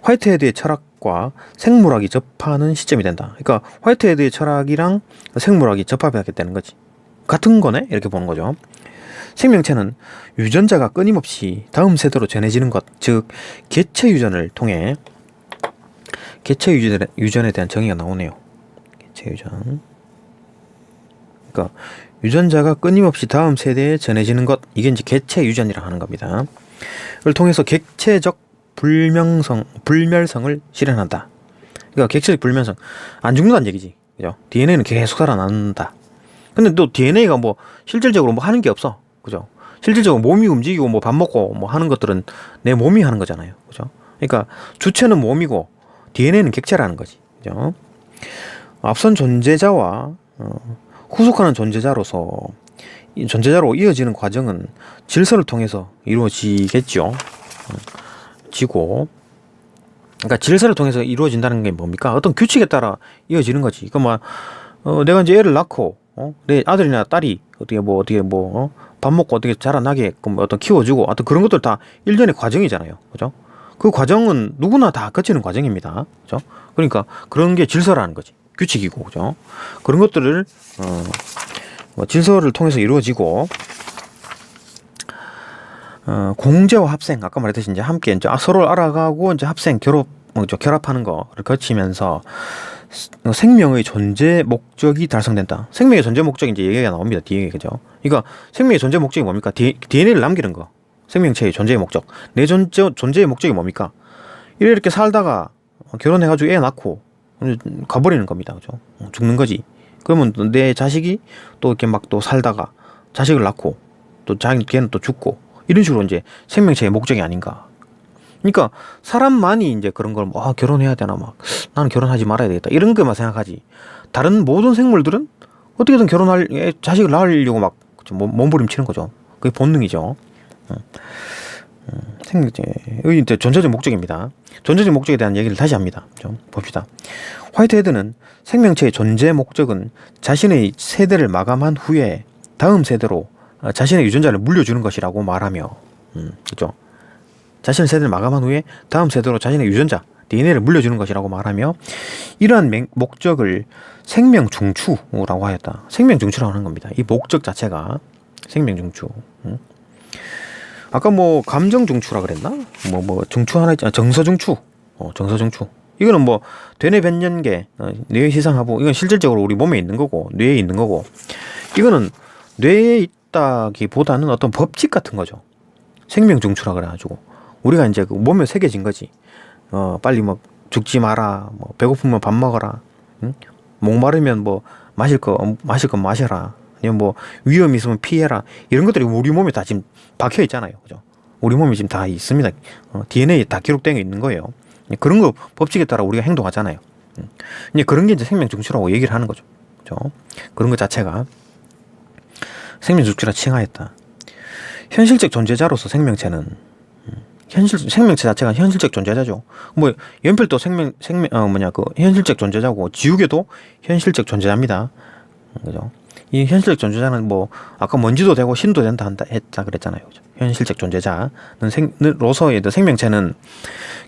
화이트헤드의 철학과 생물학이 접하는 시점이 된다. 그러니까 화이트헤드의 철학이랑 생물학이 접합하게 되는 거지. 같은 거네? 이렇게 보는 거죠. 생명체는 유전자가 끊임없이 다음 세대로 전해지는 것, 즉 개체 유전을 통해 개체 유전에 대한 정의가 나오네요. 개체 유전. 그러니까 유전자가 끊임없이 다음 세대에 전해지는 것, 이게 이제 개체 유전이라 하는 겁니다. 를 통해서 객체적 불멸성을 실현한다. 그러니까 객체적 불멸성, 안 죽는다는 얘기지. 그죠? DNA는 계속 살아남는다. 근데 또 DNA가 실질적으로 하는 게 없어. 그죠? 실질적으로 몸이 움직이고 밥 먹고 하는 것들은 내 몸이 하는 거잖아요. 그죠? 그러니까 주체는 몸이고 DNA는 객체라는 거지. 그죠? 앞선 존재자와 후속하는 존재자로 이어지는 과정은 질서를 통해서 이루어지겠죠. 그러니까 질서를 통해서 이루어진다는 게 뭡니까? 어떤 규칙에 따라 이어지는 거지. 그러니까 내가 이제 애를 낳고 내 아들이나 딸이 어떻게 밥 먹고 어떻게 자라나게끔 어떤 키워주고 어떤 그런 것들 다 일련의 과정이잖아요. 그죠? 그 과정은 누구나 다 거치는 과정입니다. 그죠? 그러니까 그런 게 질서라는 거지. 규칙이고, 그죠? 그런 것들을 질서를 통해서 이루어지고, 공제와 합생, 아까 말했듯이 이제 함께 이제 서로를 알아가고 이제 결합하는 거를 거치면서 생명의 존재 목적이 달성된다. 생명의 존재 목적이 이제 얘기가 나옵니다. 뒤에, 그죠? 그러니까 생명의 존재 목적이 뭡니까? DNA를 남기는 거. 생명체의 존재의 목적. 내 존재의 목적이 뭡니까? 이렇게 살다가 결혼해가지고 애 낳고 가버리는 겁니다. 그죠? 죽는 거지. 그러면 내 자식이 또 이렇게 또 살다가 자식을 낳고 또 걔는 또 죽고 이런 식으로 이제 생명체의 목적이 아닌가. 그러니까 사람만이 이제 그런 걸 결혼해야 되나 나는 결혼하지 말아야 되겠다 이런 것만 생각하지. 다른 모든 생물들은 어떻게든 자식을 낳으려고 몸부림치는 거죠. 그게 본능이죠. 여기 이제 존재적 목적입니다. 존재적 목적에 대한 얘기를 다시 합니다. 좀 봅시다. 화이트헤드는 생명체의 존재 목적은 자신의 세대를 마감한 후에 다음 세대로 자신의 유전자를 물려주는 것이라고 말하며, 그죠? 자신의 세대를 마감한 후에 다음 세대로 자신의 유전자, DNA를 물려주는 것이라고 말하며, 이러한 목적을 생명 중추라고 하였다. 생명 중추라고 하는 겁니다. 이 목적 자체가 생명 중추. 아까 뭐 감정 중추라 그랬나? 뭐 중추 하나 있잖아. 정서 중추. 정서 중추. 이거는 뭐 되뇌 변연계, 뇌 시상하부. 이건 실질적으로 우리 몸에 있는 거고, 뇌에 있는 거고. 이거는 뇌에 있다기보다는 어떤 법칙 같은 거죠. 생명 중추라 그래가지고 우리가 이제 그 몸에 새겨진 거지. 빨리 뭐 죽지 마라. 뭐 배고프면 밥 먹어라. 응? 목마르면 뭐 마실 거 마셔라. 아니면 뭐 위험이 있으면 피해라. 이런 것들이 우리 몸에 다 지금 박혀 있잖아요. 그죠? 우리 몸에 지금 다 있습니다. DNA에 다 기록되어 있는 거예요. 그런 거 법칙에 따라 우리가 행동하잖아요. 이제 그런 게 이제 생명 중추라고 얘기를 하는 거죠. 그죠? 그런 것 자체가 생명 중추라 칭하였다. 현실적 존재자로서 생명체는 생명체 자체가 현실적 존재자죠. 뭐 연필도 현실적 존재자고 지우개도 현실적 존재자입니다. 그죠? 이 현실적 존재자는 뭐 아까 먼지도 되고 신도 된다 했다 그랬잖아요. 그죠? 현실적 존재자로서의 생명체는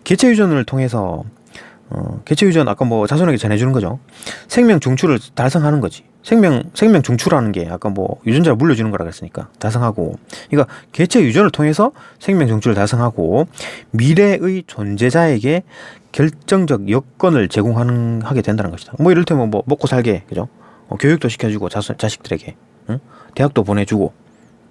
개체 유전을 통해서 개체 유전 아까 뭐 자손에게 전해주는 거죠. 생명 중추를 달성하는 거지. 생명 중추라는 게 아까 뭐 유전자를 물려주는 거라 그랬으니까 달성하고, 그러니까 개체 유전을 통해서 생명 중추를 달성하고 미래의 존재자에게 결정적 여건을 제공하게 된다는 것이다. 뭐 이를테면 뭐 먹고 살게, 그죠? 교육도 시켜주고 자식들에게, 응? 대학도 보내주고,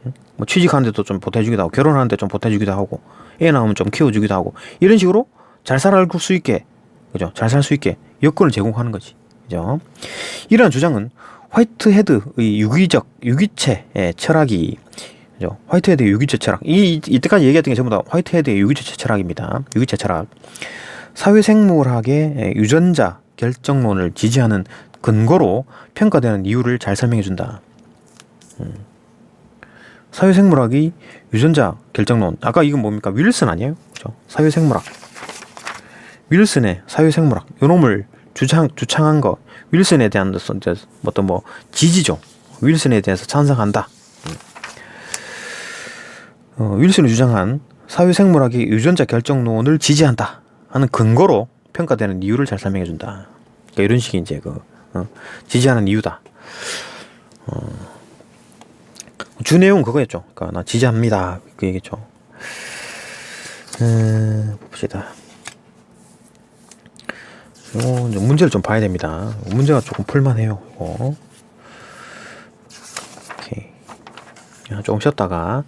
응? 뭐 취직하는데도 좀 보태주기도 하고, 결혼하는데 좀 보태주기도 하고, 애 낳으면 좀 키워주기도 하고, 이런 식으로 잘 살아갈 수 있게, 그죠? 잘 살 수 있게 여건을 제공하는 거지, 그죠? 이러한 주장은 화이트헤드의 유기체의 철학이, 그죠? 화이트헤드의 유기체 철학. 이때까지 얘기했던 게 전부 다 화이트헤드의 유기체 철학입니다. 유기체 철학. 사회생물학의 유전자 결정론을 지지하는 근거로 평가되는 이유를 잘 설명해준다. 사회생물학이 유전자 결정론. 아까 이건 뭡니까? 윌슨 아니에요? 그죠? 사회생물학. 윌슨의 사회생물학. 요 놈을 주창한 거. 윌슨에 대한 어떤 뭐 지지죠. 윌슨에 대해서 찬성한다. 윌슨이 주장한 사회생물학의 유전자 결정론을 지지한다 하는 근거로 평가되는 이유를 잘 설명해준다. 그러니까 이런 식의 이제 지지하는 이유다. 주 내용 그거였죠. 그러니까 나 지지합니다. 그 얘기죠. 봅시다. 문제를 좀 봐야 됩니다. 문제가 조금 풀만해요. 오케이. 조금 쉬었다가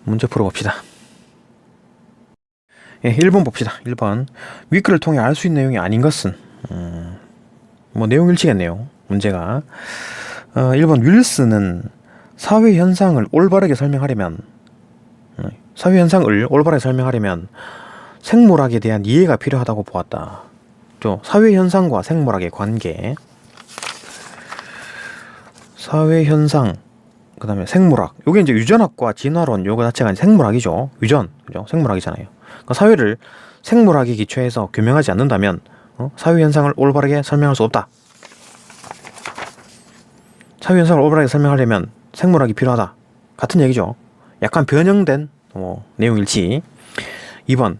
문제 풀어봅시다. 예, 1번 봅시다. 1번. 위크를 통해 알 수 있는 내용이 아닌 것은, 뭐 내용 일치겠네요. 문제가. 1번. 윌슨은 사회현상을 올바르게 설명하려면 생물학에 대한 이해가 필요하다고 보았다. 사회현상과 생물학의 관계, 사회현상, 그 다음에 생물학. 요게 이제 유전학과 진화론, 요거 자체가 생물학이죠. 유전, 그죠? 생물학이잖아요. 그러니까 사회를 생물학의 기초에서 규명하지 않는다면 사회현상을 올바르게 설명할 수 없다. 사회현상을 올바르게 설명하려면 생물학이 필요하다. 같은 얘기죠. 약간 변형된 내용 일치. 2번.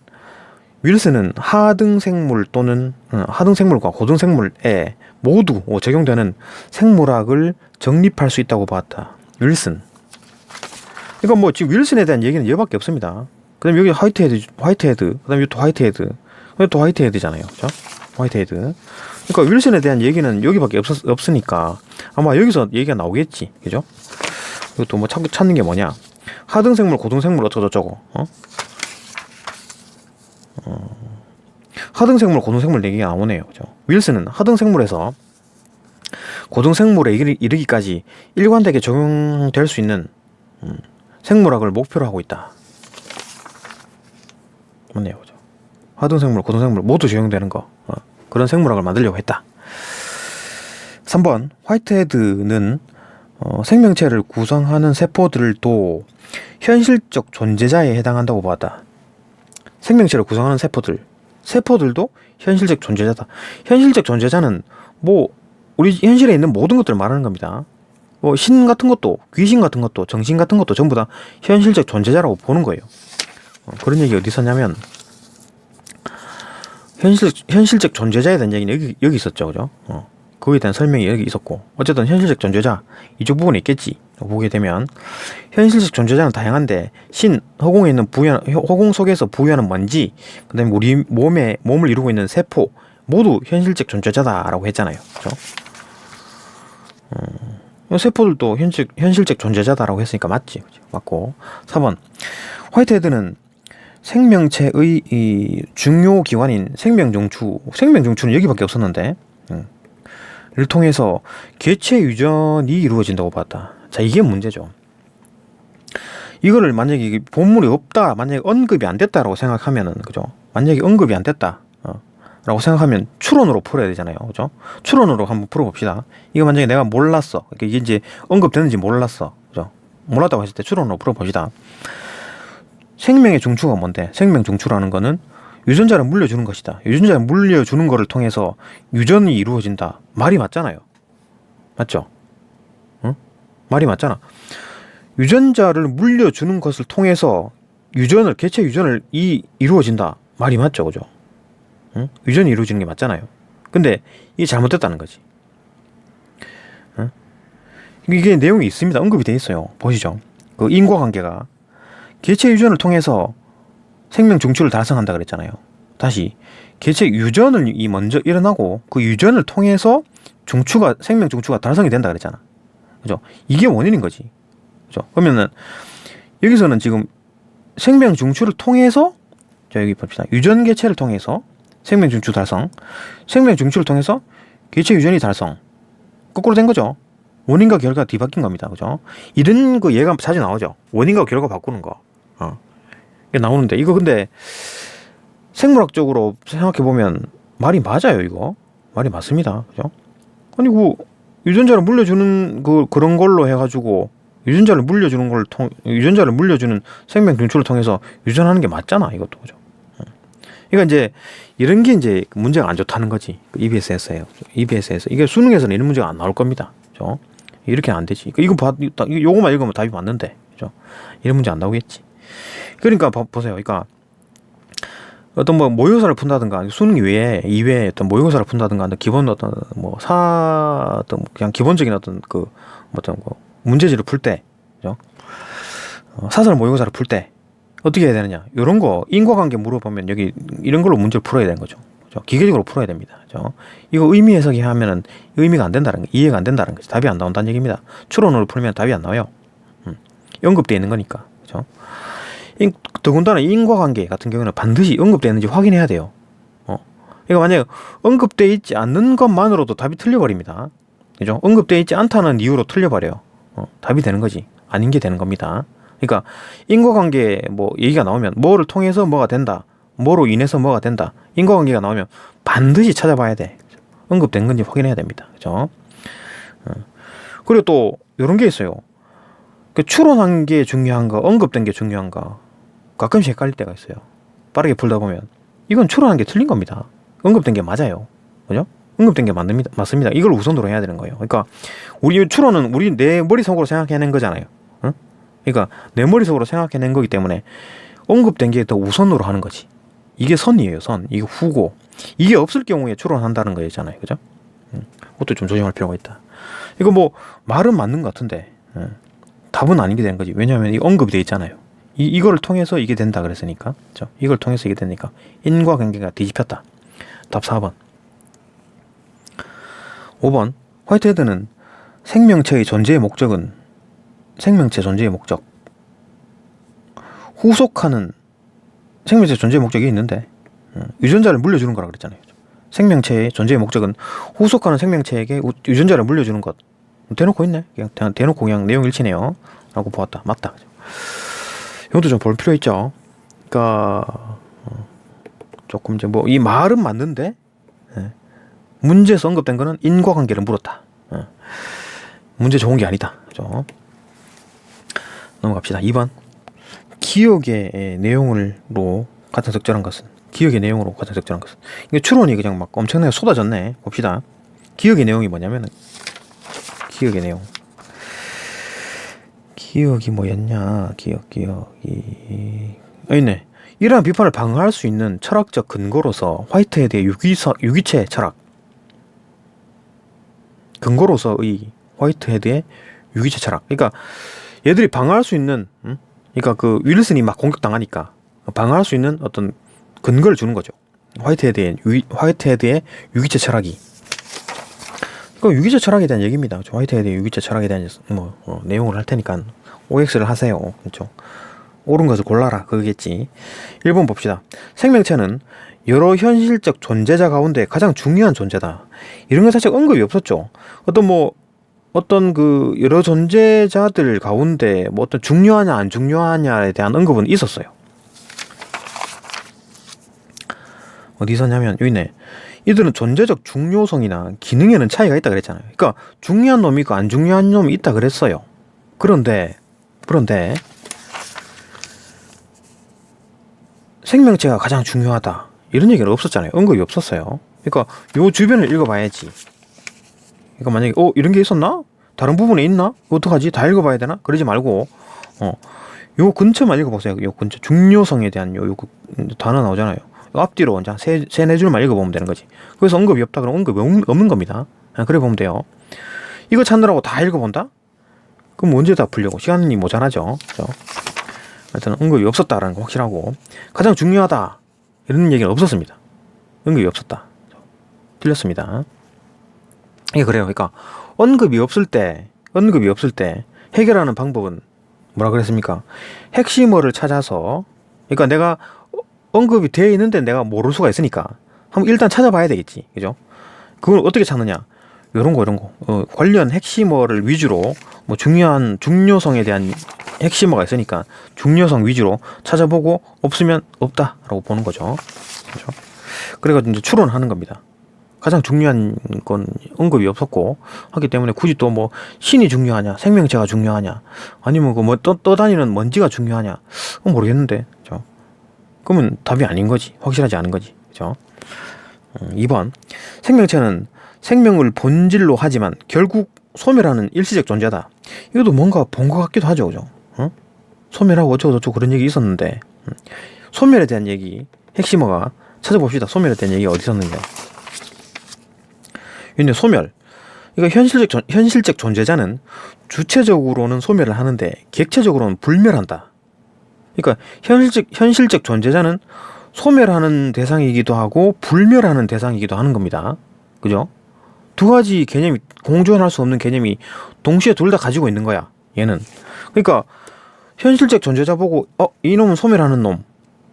윌슨은 하등생물 또는 하등생물과 고등생물에 모두 적용되는 생물학을 정립할 수 있다고 봤다. 윌슨. 그러니까 뭐 지금 윌슨에 대한 얘기는 이거밖에 없습니다. 그 다음에 여기 화이트헤드, 그 다음에 또 화이트헤드, 또 화이트헤드잖아요. 그죠? 화이트헤드. 그러니까 윌슨에 대한 얘기는 여기밖에 없으니까 아마 여기서 얘기가 나오겠지. 그죠? 이것도 뭐 찾는 게 뭐냐. 하등생물, 고등생물 어쩌고저쩌고. 하등생물, 고등생물 얘기가 나오네요. 그죠? 윌슨은 하등생물에서 고등생물에 이르기까지 일관되게 적용될 수 있는 생물학을 목표로 하고 있다. 맞네요. 그죠? 하등생물, 고등생물 모두 적용되는 거. 그런 생물학을 만들려고 했다. 3번. 화이트헤드는 생명체를 구성하는 세포들도 현실적 존재자에 해당한다고 보았다. 생명체를 구성하는 세포들도 현실적 존재자다. 현실적 존재자는 뭐 우리 현실에 있는 모든 것들을 말하는 겁니다. 뭐 신 같은 것도, 귀신 같은 것도, 정신 같은 것도 전부 다 현실적 존재자라고 보는 거예요. 그런 얘기 어디 있었냐면 현실적 존재자에 대한 얘기는 여기 있었죠, 그죠? 그거에 대한 설명이 여기 있었고, 어쨌든 현실적 존재자 이쪽 부분에 있겠지. 보게 되면 현실적 존재자는 다양한데 신, 허공에 있는 허공 속에서 부유하는 먼지, 그다음에 우리 몸을 이루고 있는 세포 모두 현실적 존재자다라고 했잖아요, 그죠? 세포들도 현실적 존재자다라고 했으니까 맞지, 그죠? 맞고. 4번 화이트헤드는 생명체의 이 중요 기관인 생명중추는 여기밖에 없었는데 를 통해서 개체 유전이 이루어진다고 봤다. 자, 이게 문제죠. 이거를 만약에 본물이 없다, 만약에 언급이 안 됐다라고 생각하면은, 그죠? 만약에 언급이 안 됐다 라고 생각하면 추론으로 풀어야 되잖아요, 그죠? 추론으로 한번 풀어봅시다. 이거 만약에 내가 몰랐어, 이게 이제 언급되는지 몰랐어, 그죠? 몰랐다고 했을 때 추론으로 풀어봅시다. 생명의 중추가 뭔데? 생명 중추라는 거는 유전자를 물려주는 것이다. 유전자를 물려주는 거를 통해서 유전이 이루어진다. 말이 맞잖아요. 맞죠? 응? 말이 맞잖아. 유전자를 물려주는 것을 통해서 개체 유전을 이루어진다. 말이 맞죠, 그죠? 응? 유전이 이루어지는 게 맞잖아요. 근데 이게 잘못됐다는 거지. 응? 이게 내용이 있습니다. 언급이 돼 있어요. 보시죠. 그 인과관계가 개체 유전을 통해서 생명 중추를 달성한다 그랬잖아요. 다시 개체 유전을 먼저 일어나고 그 유전을 통해서 생명 중추가 달성이 된다 그랬잖아. 그죠? 이게 원인인 거지. 그죠? 그러면은 여기서는 지금 생명 중추를 통해서, 자 여기 봅시다. 유전 개체를 통해서 생명 중추 달성, 생명 중추를 통해서 개체 유전이 달성. 거꾸로 된 거죠. 원인과 결과가 뒤바뀐 겁니다. 그죠? 이런 거 얘가 자주 나오죠. 원인과 결과 바꾸는 거. 이게 나오는데, 이거 근데 생물학적으로 생각해보면 말이 맞아요, 이거. 말이 맞습니다. 그죠? 아니, 유전자를 물려주는 그런 걸로 해가지고, 유전자를 물려주는 생명 중추를 통해서 유전하는 게 맞잖아, 이것도. 그죠? 그러니까 이제, 이런 게 이제 문제가 안 좋다는 거지. EBS에서요. EBS에서. 이게 수능에서는 이런 문제가 안 나올 겁니다. 그죠? 이렇게는 안 되지. 요거만 읽으면 답이 맞는데. 그죠? 이런 문제 안 나오겠지. 그러니까 보세요. 그러니까 어떤 모의고사를 푼다든가 수능 이외에 어떤 모의고사를 푼다든가 기본 어떤 그냥 기본적인 어떤 문제지를 풀 때, 그죠? 사설 모의고사를 풀 때 어떻게 해야 되느냐? 이런 거 인과관계 물어보면 여기 이런 걸로 문제를 풀어야 되는 거죠. 그죠? 기계적으로 풀어야 됩니다. 그죠? 이거 의미 해석이 하면은 의미가 안 된다는 거, 이해가 안 된다는 거지. 답이 안 나온다는 얘기입니다. 추론으로 풀면 답이 안 나와요. 언급되어 있는 거니까. 그죠? 더군다나 인과관계 같은 경우는 반드시 언급되는지 확인해야 돼요. 그러니까 만약에 언급되어 있지 않는 것만으로도 답이 틀려버립니다. 그죠? 언급되어 있지 않다는 이유로 틀려버려요. 답이 되는 거지. 아닌 게 되는 겁니다. 그러니까 인과관계 얘기가 나오면 뭐를 통해서 뭐가 된다, 뭐로 인해서 뭐가 된다, 인과관계가 나오면 반드시 찾아봐야 돼. 언급된 건지 확인해야 됩니다. 그죠? 그리고 또 이런 게 있어요. 추론한 게 중요한가, 언급된 게 중요한가, 가끔씩 헷갈릴 때가 있어요. 빠르게 풀다 보면 이건 추론한 게 틀린 겁니다. 언급된 게 맞아요. 그죠? 언급된 게 맞습니다. 이걸 우선으로 해야 되는 거예요. 그러니까 우리 추론은 내 머릿속으로 생각해낸 거잖아요. 응? 그러니까 내 머릿속으로 생각해낸 거기 때문에 언급된 게 더 우선으로 하는 거지. 이게 선이에요, 선. 이게 후고. 이게 없을 경우에 추론한다는 거잖아요. 그죠? 그것도 좀 조심할 필요가 있다. 이거 말은 맞는 것 같은데 답은 아닌 게 되는 거지. 왜냐하면 이 언급이 돼 있잖아요. 이거를 통해서 이게 된다 그랬으니까. 그렇죠? 이걸 통해서 이게 되니까 인과관계가 뒤집혔다. 답 4번. 5번. 화이트헤드는 생명체 존재의 목적 후속하는 생명체 존재의 목적이 있는데 유전자를 물려주는 거라 그랬잖아요. 생명체의 존재의 목적은 후속하는 생명체에게 유전자를 물려주는 것. 대놓고 있네. 그냥 대놓고 그냥 내용 일치네요. 라고 보았다. 맞다. 이것도 좀 볼 필요 있죠. 그러니까 조금 이제 이 말은 맞는데 문제에서 언급된 거는 인과관계를 물었다. 문제 좋은 게 아니다. 그죠? 넘어갑시다. 2번. 기억의 내용으로 가장 적절한 것은? 기억의 내용으로 가장 적절한 것은? 이게 추론이 그냥 막 엄청나게 쏟아졌네. 봅시다. 기억의 내용이 뭐냐면은, 기억의 내용. 기억이 뭐였냐? 기억이. 있네. 이러한 비판을 방어할 수 있는 철학적 근거로서 화이트헤드의 유기체 철학. 근거로서의 화이트헤드의 유기체 철학. 그러니까 얘들이 방어할 수 있는, 그러니까 그 윌슨이 막 공격당하니까 방어할 수 있는 어떤 근거를 주는 거죠. 화이트헤드의 유기체 철학이. 그 유기체 철학에 대한 얘기입니다. 화이트헤드의 유기체 철학에 대한 내용을 할 테니까 OX를 하세요. 그렇죠? 옳은 것을 골라라. 그거겠지. 1번 봅시다. 생명체는 여러 현실적 존재자 가운데 가장 중요한 존재다. 이런 것 자체가 언급이 없었죠. 어떤 그 여러 존재자들 가운데 뭐 어떤 중요하냐 안 중요하냐에 대한 언급은 있었어요. 어디 있었냐면 여기 있네. 이들은 존재적 중요성이나 기능에는 차이가 있다 그랬잖아요. 그러니까 중요한 놈이 있고 안 중요한 놈이 있다 그랬어요. 그런데 생명체가 가장 중요하다 이런 얘기는 없었잖아요. 언급이 없었어요. 그러니까 요 주변을 읽어봐야지. 그러니까 만약에 이런 게 있었나? 다른 부분에 있나? 어떡하지? 다 읽어봐야 되나? 그러지 말고 요 근처만 읽어보세요. 요 근처 중요성에 대한 요 단어 나오잖아요. 앞뒤로 한 세네 줄만 읽어보면 되는 거지. 그래서 언급이 없다 그러면 언급이 없는 겁니다. 그래 보면 돼요. 이거 찾느라고 다 읽어본다? 그럼 언제 다 풀려고? 시간이 모자라죠. 그렇죠? 하여튼 언급이 없었다라는 거 확실하고, 가장 중요하다 이런 얘기는 없었습니다. 언급이 없었다. 틀렸습니다. 이게 그래요. 그러니까 언급이 없을 때 해결하는 방법은 뭐라 그랬습니까? 핵심어를 찾아서, 그러니까 내가 언급이 되어 있는데 내가 모를 수가 있으니까 한번 일단 찾아봐야 되겠지. 그죠? 그걸 어떻게 찾느냐? 이런 거 관련 핵심어를 위주로, 뭐 중요성에 대한 핵심어가 있으니까 중요성 위주로 찾아보고 없으면 없다라고 보는 거죠. 그렇죠? 그래가지고 이제 추론하는 겁니다. 가장 중요한 건 언급이 없었고 하기 때문에 굳이 또 뭐 신이 중요하냐, 생명체가 중요하냐, 아니면 그 뭐 떠다니는 먼지가 중요하냐, 그건 모르겠는데, 그렇죠? 그러면 답이 아닌 거지, 확실하지 않은 거지, 그렇죠? 2번. 생명체는 생명을 본질로 하지만 결국 소멸하는 일시적 존재다. 이것도 뭔가 본 것 같기도 하죠, 그죠? 소멸하고 어쩌고저쩌고 그런 얘기 있었는데, 소멸에 대한 얘기, 핵심어가 찾아봅시다. 소멸에 대한 얘기 어디 있었는지. 근데 소멸, 그러니까 현실적 존재자는 주체적으로는 소멸을 하는데 객체적으로는 불멸한다. 그러니까 현실적 존재자는 소멸하는 대상이기도 하고 불멸하는 대상이기도 하는 겁니다. 그죠? 두 가지 개념이 공존할 수 없는 개념이 동시에 둘 다 가지고 있는 거야. 얘는. 그러니까 현실적 존재자 보고 이놈은 소멸하는 놈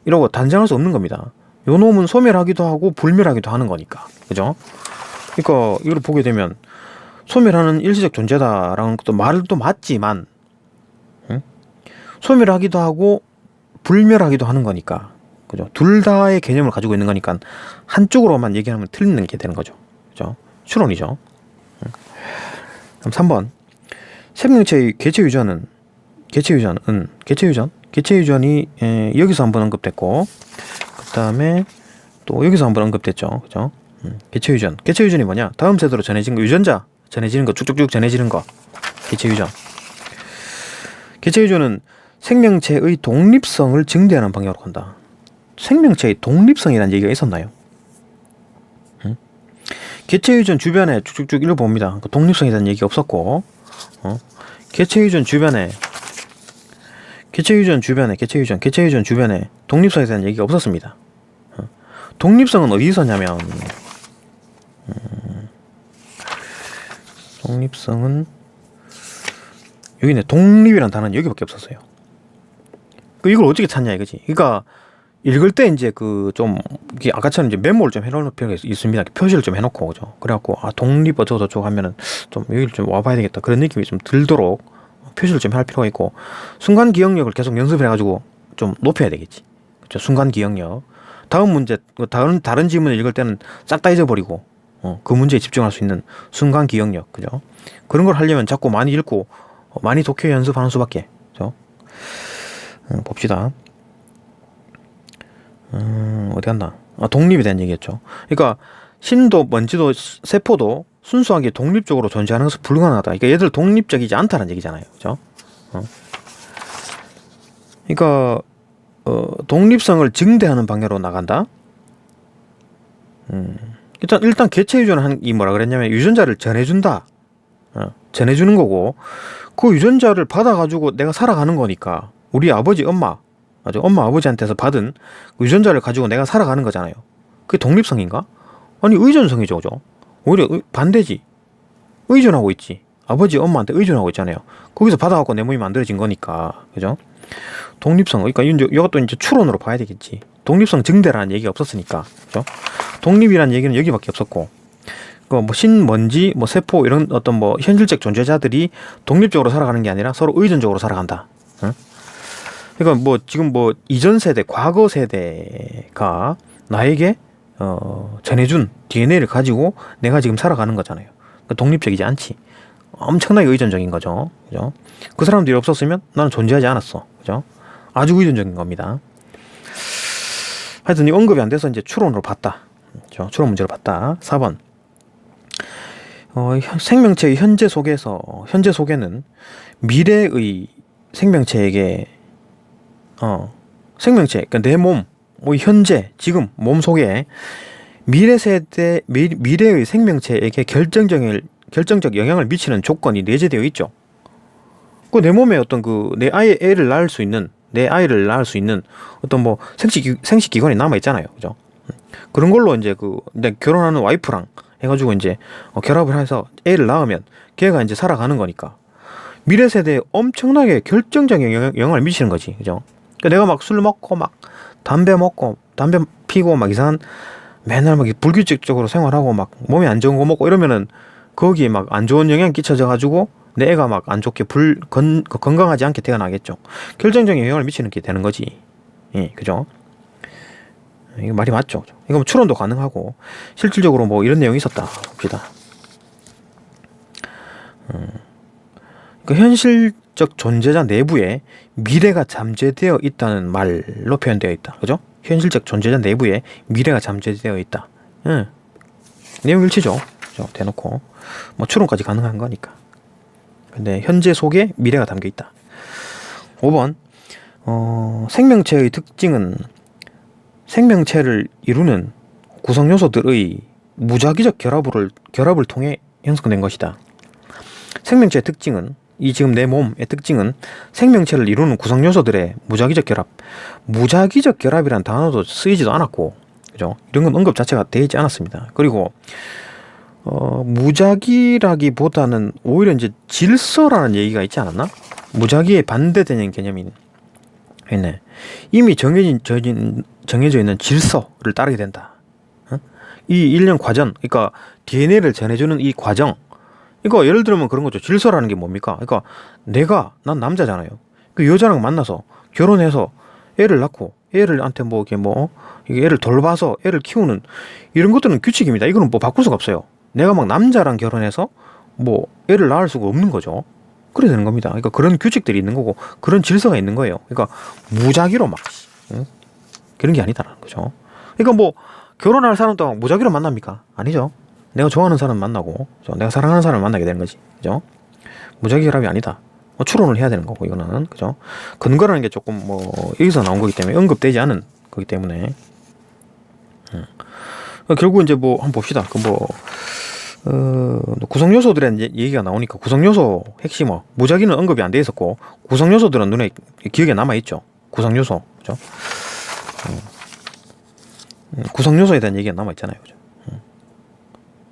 이러고 단정할 수 없는 겁니다. 요 놈은 소멸하기도 하고 불멸하기도 하는 거니까. 그죠? 그러니까 이걸 보게 되면 소멸하는 일시적 존재다라는 것도 말도 맞지만, 소멸하기도 하고 불멸하기도 하는 거니까, 그죠? 둘 다의 개념을 가지고 있는 거니까 한쪽으로만 얘기하면 틀리는 게 되는 거죠. 그죠? 추론이죠. 그럼 3번. 생명체의 개체유전이 여기서 한번 언급됐고, 그 다음에 또 여기서 한번 언급됐죠. 그죠? 개체유전이 뭐냐? 다음 세대로 전해진 거, 유전자 전해지는 거, 쭉쭉쭉 전해지는 거. 개체유전은 생명체의 독립성을 증대하는 방향으로 간다. 생명체의 독립성이라는 얘기가 있었나요? 개체유전 주변에 쭉쭉쭉 읽어봅니다. 독립성에 대한 얘기 없었고, 개체유전 주변에 독립성에 대한 얘기가 없었습니다. 독립성은 어디 있었냐면, 독립성은 여기네. 독립이라는 단어는 여기밖에 없었어요. 이걸 어떻게 찾냐 이거지. 그러니까 읽을 때 이제 좀 아까처럼 이제 메모를 좀 해놓을 필요가 있습니다. 표시를 좀 해놓고, 그죠. 그래갖고 독립 어쩌고저쩌고 하면은 좀 여기를 좀 와봐야 되겠다 그런 느낌이 좀 들도록 표시를 좀 할 필요가 있고, 순간 기억력을 계속 연습을 해가지고 좀 높여야 되겠지. 그렇죠. 순간 기억력. 다음 문제, 다른 질문을 읽을 때는 싹 다 잊어버리고, 그 문제에 집중할 수 있는 순간 기억력, 그죠? 그런 걸 하려면 자꾸 많이 읽고, 많이 독해 연습하는 수밖에. 그죠? 봅시다. 어디 갔나? 독립에 대한 얘기였죠. 그러니까 신도 먼지도 세포도 순수하게 독립적으로 존재하는 것은 불가능하다. 그러니까 얘들 독립적이지 않다는 얘기잖아요. 그죠? 그러니까 독립성을 증대하는 방향으로 나간다. 일단 개체 유전은 이 뭐라 그랬냐면 유전자를 전해준다. 전해주는 거고 그 유전자를 받아가지고 내가 살아가는 거니까 우리 아버지 엄마 맞아 엄마 아버지한테서 받은 그 유전자를 가지고 내가 살아가는 거잖아요. 그게 독립성인가? 아니 의존성이죠. 그죠? 오히려 반대지. 의존하고 있지. 아버지 엄마한테 의존하고 있잖아요. 거기서 받아갖고 내 몸이 만들어진 거니까. 그죠? 독립성 그러니까 이것도 이제 추론으로 봐야 되겠지. 독립성 증대라는 얘기가 없었으니까. 그죠? 독립이라는 얘기는 여기밖에 없었고 뭐 신먼지, 뭐 세포 이런 어떤 뭐 현실적 존재자들이 독립적으로 살아가는 게 아니라 서로 의존적으로 살아간다. 응? 그러니까 뭐 지금 뭐 이전 세대, 과거 세대가 나에게 전해준 DNA를 가지고 내가 지금 살아가는 거잖아요. 그러니까 독립적이지 않지. 엄청나게 의존적인 거죠. 그죠? 그 사람들이 없었으면 나는 존재하지 않았어. 그죠? 아주 의존적인 겁니다. 하여튼 이 언급이 안 돼서 이제 추론으로 봤다. 그죠? 추론 문제로 봤다. 4번. 생명체의 현재 속에는 미래의 생명체에게 생명체, 그러니까 내 몸, 뭐 현재, 지금 몸 속에 미래의 생명체에게 결정적 영향을 미치는 조건이 내재되어 있죠. 그 내 몸에 어떤 내 아이를 낳을 수 있는 어떤 뭐 생식 기관이 남아 있잖아요, 그죠? 그런 걸로 이제 결혼하는 와이프랑 해가지고 이제 결합을 해서 애를 낳으면 걔가 이제 살아가는 거니까 미래 세대에 엄청나게 결정적인 영향을 미치는 거지, 그죠? 그러니까 내가 막 술 먹고 막 담배 피고 막 이상한 맨날 막 불규칙적으로 생활하고 막 몸에 안 좋은 거 먹고 이러면은 거기에 막 안 좋은 영향 끼쳐져 가지고 내 애가 막 안 좋게 건강하지 않게 태어나겠죠. 결정적인 영향을 미치는 게 되는 거지. 예, 그죠? 이거 말이 맞죠? 이거 뭐 추론도 가능하고 실질적으로 뭐 이런 내용이 있었다 봅시다. 그 현실적 존재자 내부에 미래가 잠재되어 있다는 말로 표현되어 있다. 그죠? 현실적 존재자 내부에 미래가 잠재되어 있다. 내용 일치죠. 그죠? 대놓고 뭐 추론까지 가능한 거니까. 근데 현재 속에 미래가 담겨 있다. 5번 생명체의 특징은 생명체를 이루는 구성 요소들의 무작위적 결합을 통해 형성된 것이다. 생명체의 특징은 이 지금 내 몸의 특징은 생명체를 이루는 구성 요소들의 무작위적 결합이란 단어도 쓰이지도 않았고, 그죠? 이런 건 언급 자체가 되어 있지 않았습니다. 그리고 무작위라기보다는 오히려 이제 질서라는 얘기가 있지 않았나? 무작위에 반대되는 개념이 있네. 이미 정해져 있는 질서를 따르게 된다. 이 일련 과정, 그러니까 DNA를 전해주는 이 과정, 이거 예를 들면 그런 거죠. 질서라는 게 뭡니까? 그러니까 난 남자잖아요. 그 여자랑 만나서 결혼해서 애를 낳고 애를한테 이게 애를 돌봐서 애를 키우는 이런 것들은 규칙입니다. 이거는 뭐 바꿀 수가 없어요. 내가 막 남자랑 결혼해서 뭐 애를 낳을 수가 없는 거죠. 그래 되는 겁니다. 그러니까 그런 규칙들이 있는 거고 그런 질서가 있는 거예요. 그러니까 무작위로 그런 게 아니다라는 거죠. 그러니까 뭐 결혼할 사람도 무작위로 만납니까? 아니죠. 내가 좋아하는 사람 만나고 내가 사랑하는 사람을 만나게 되는 거지. 그죠? 무작위 결합이 아니다. 추론을 해야 되는 거고 이거는. 그죠? 근거라는 게 조금 여기서 나온 거기 때문에 언급되지 않은 거기 때문에 결국 이제 한번 봅시다. 구성 요소들의 얘기가 나오니까 구성 요소 핵심어 무작위는 언급이 안 돼 있었고 구성 요소들은 눈에 기억에 남아 있죠. 구성 요소. 그죠? 구성 요소에 대한 얘기가 남아 있잖아요. 그죠?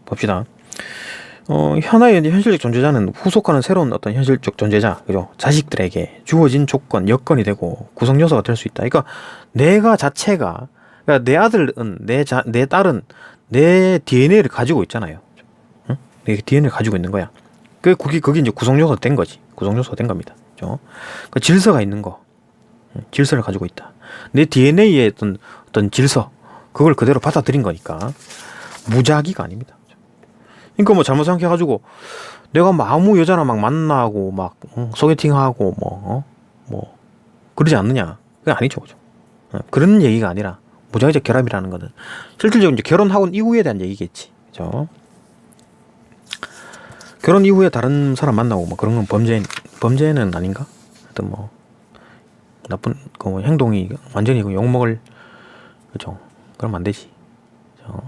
봅시다. 하나의 현실적 존재자는 후속하는 새로운 어떤 현실적 존재자, 그죠? 자식들에게 주어진 조건, 여건이 되고 구성 요소가 될 수 있다. 그러니까 내가 자체가, 그러니까 내 아들은 내 딸은 내 DNA를 가지고 있잖아요. 응? 내 DNA를 가지고 있는 거야. 그게 이제 구성 요소가 된 거지. 구성 요소가 된 겁니다. 그죠? 그 질서가 있는 거, 질서를 가지고 있다. 내 DNA의 어떤 질서, 그걸 그대로 받아들인 거니까 무작위가 아닙니다. 그러니까 뭐 잘못 생각해가지고 내가 뭐 아무 여자나 막 만나고 막 소개팅하고 뭐 그러지 않느냐? 그게 아니죠, 그죠? 그런 얘기가 아니라 무자의적 결합이라는 거는 실질적으로 이제 결혼하고 이후에 대한 얘기겠지, 그죠? 결혼 이후에 다른 사람 만나고 뭐 그런 건 범죄는 아닌가? 하여튼 뭐 나쁜 그 행동이 완전히 그 욕먹을, 그죠? 그러면 안 되지. 그죠?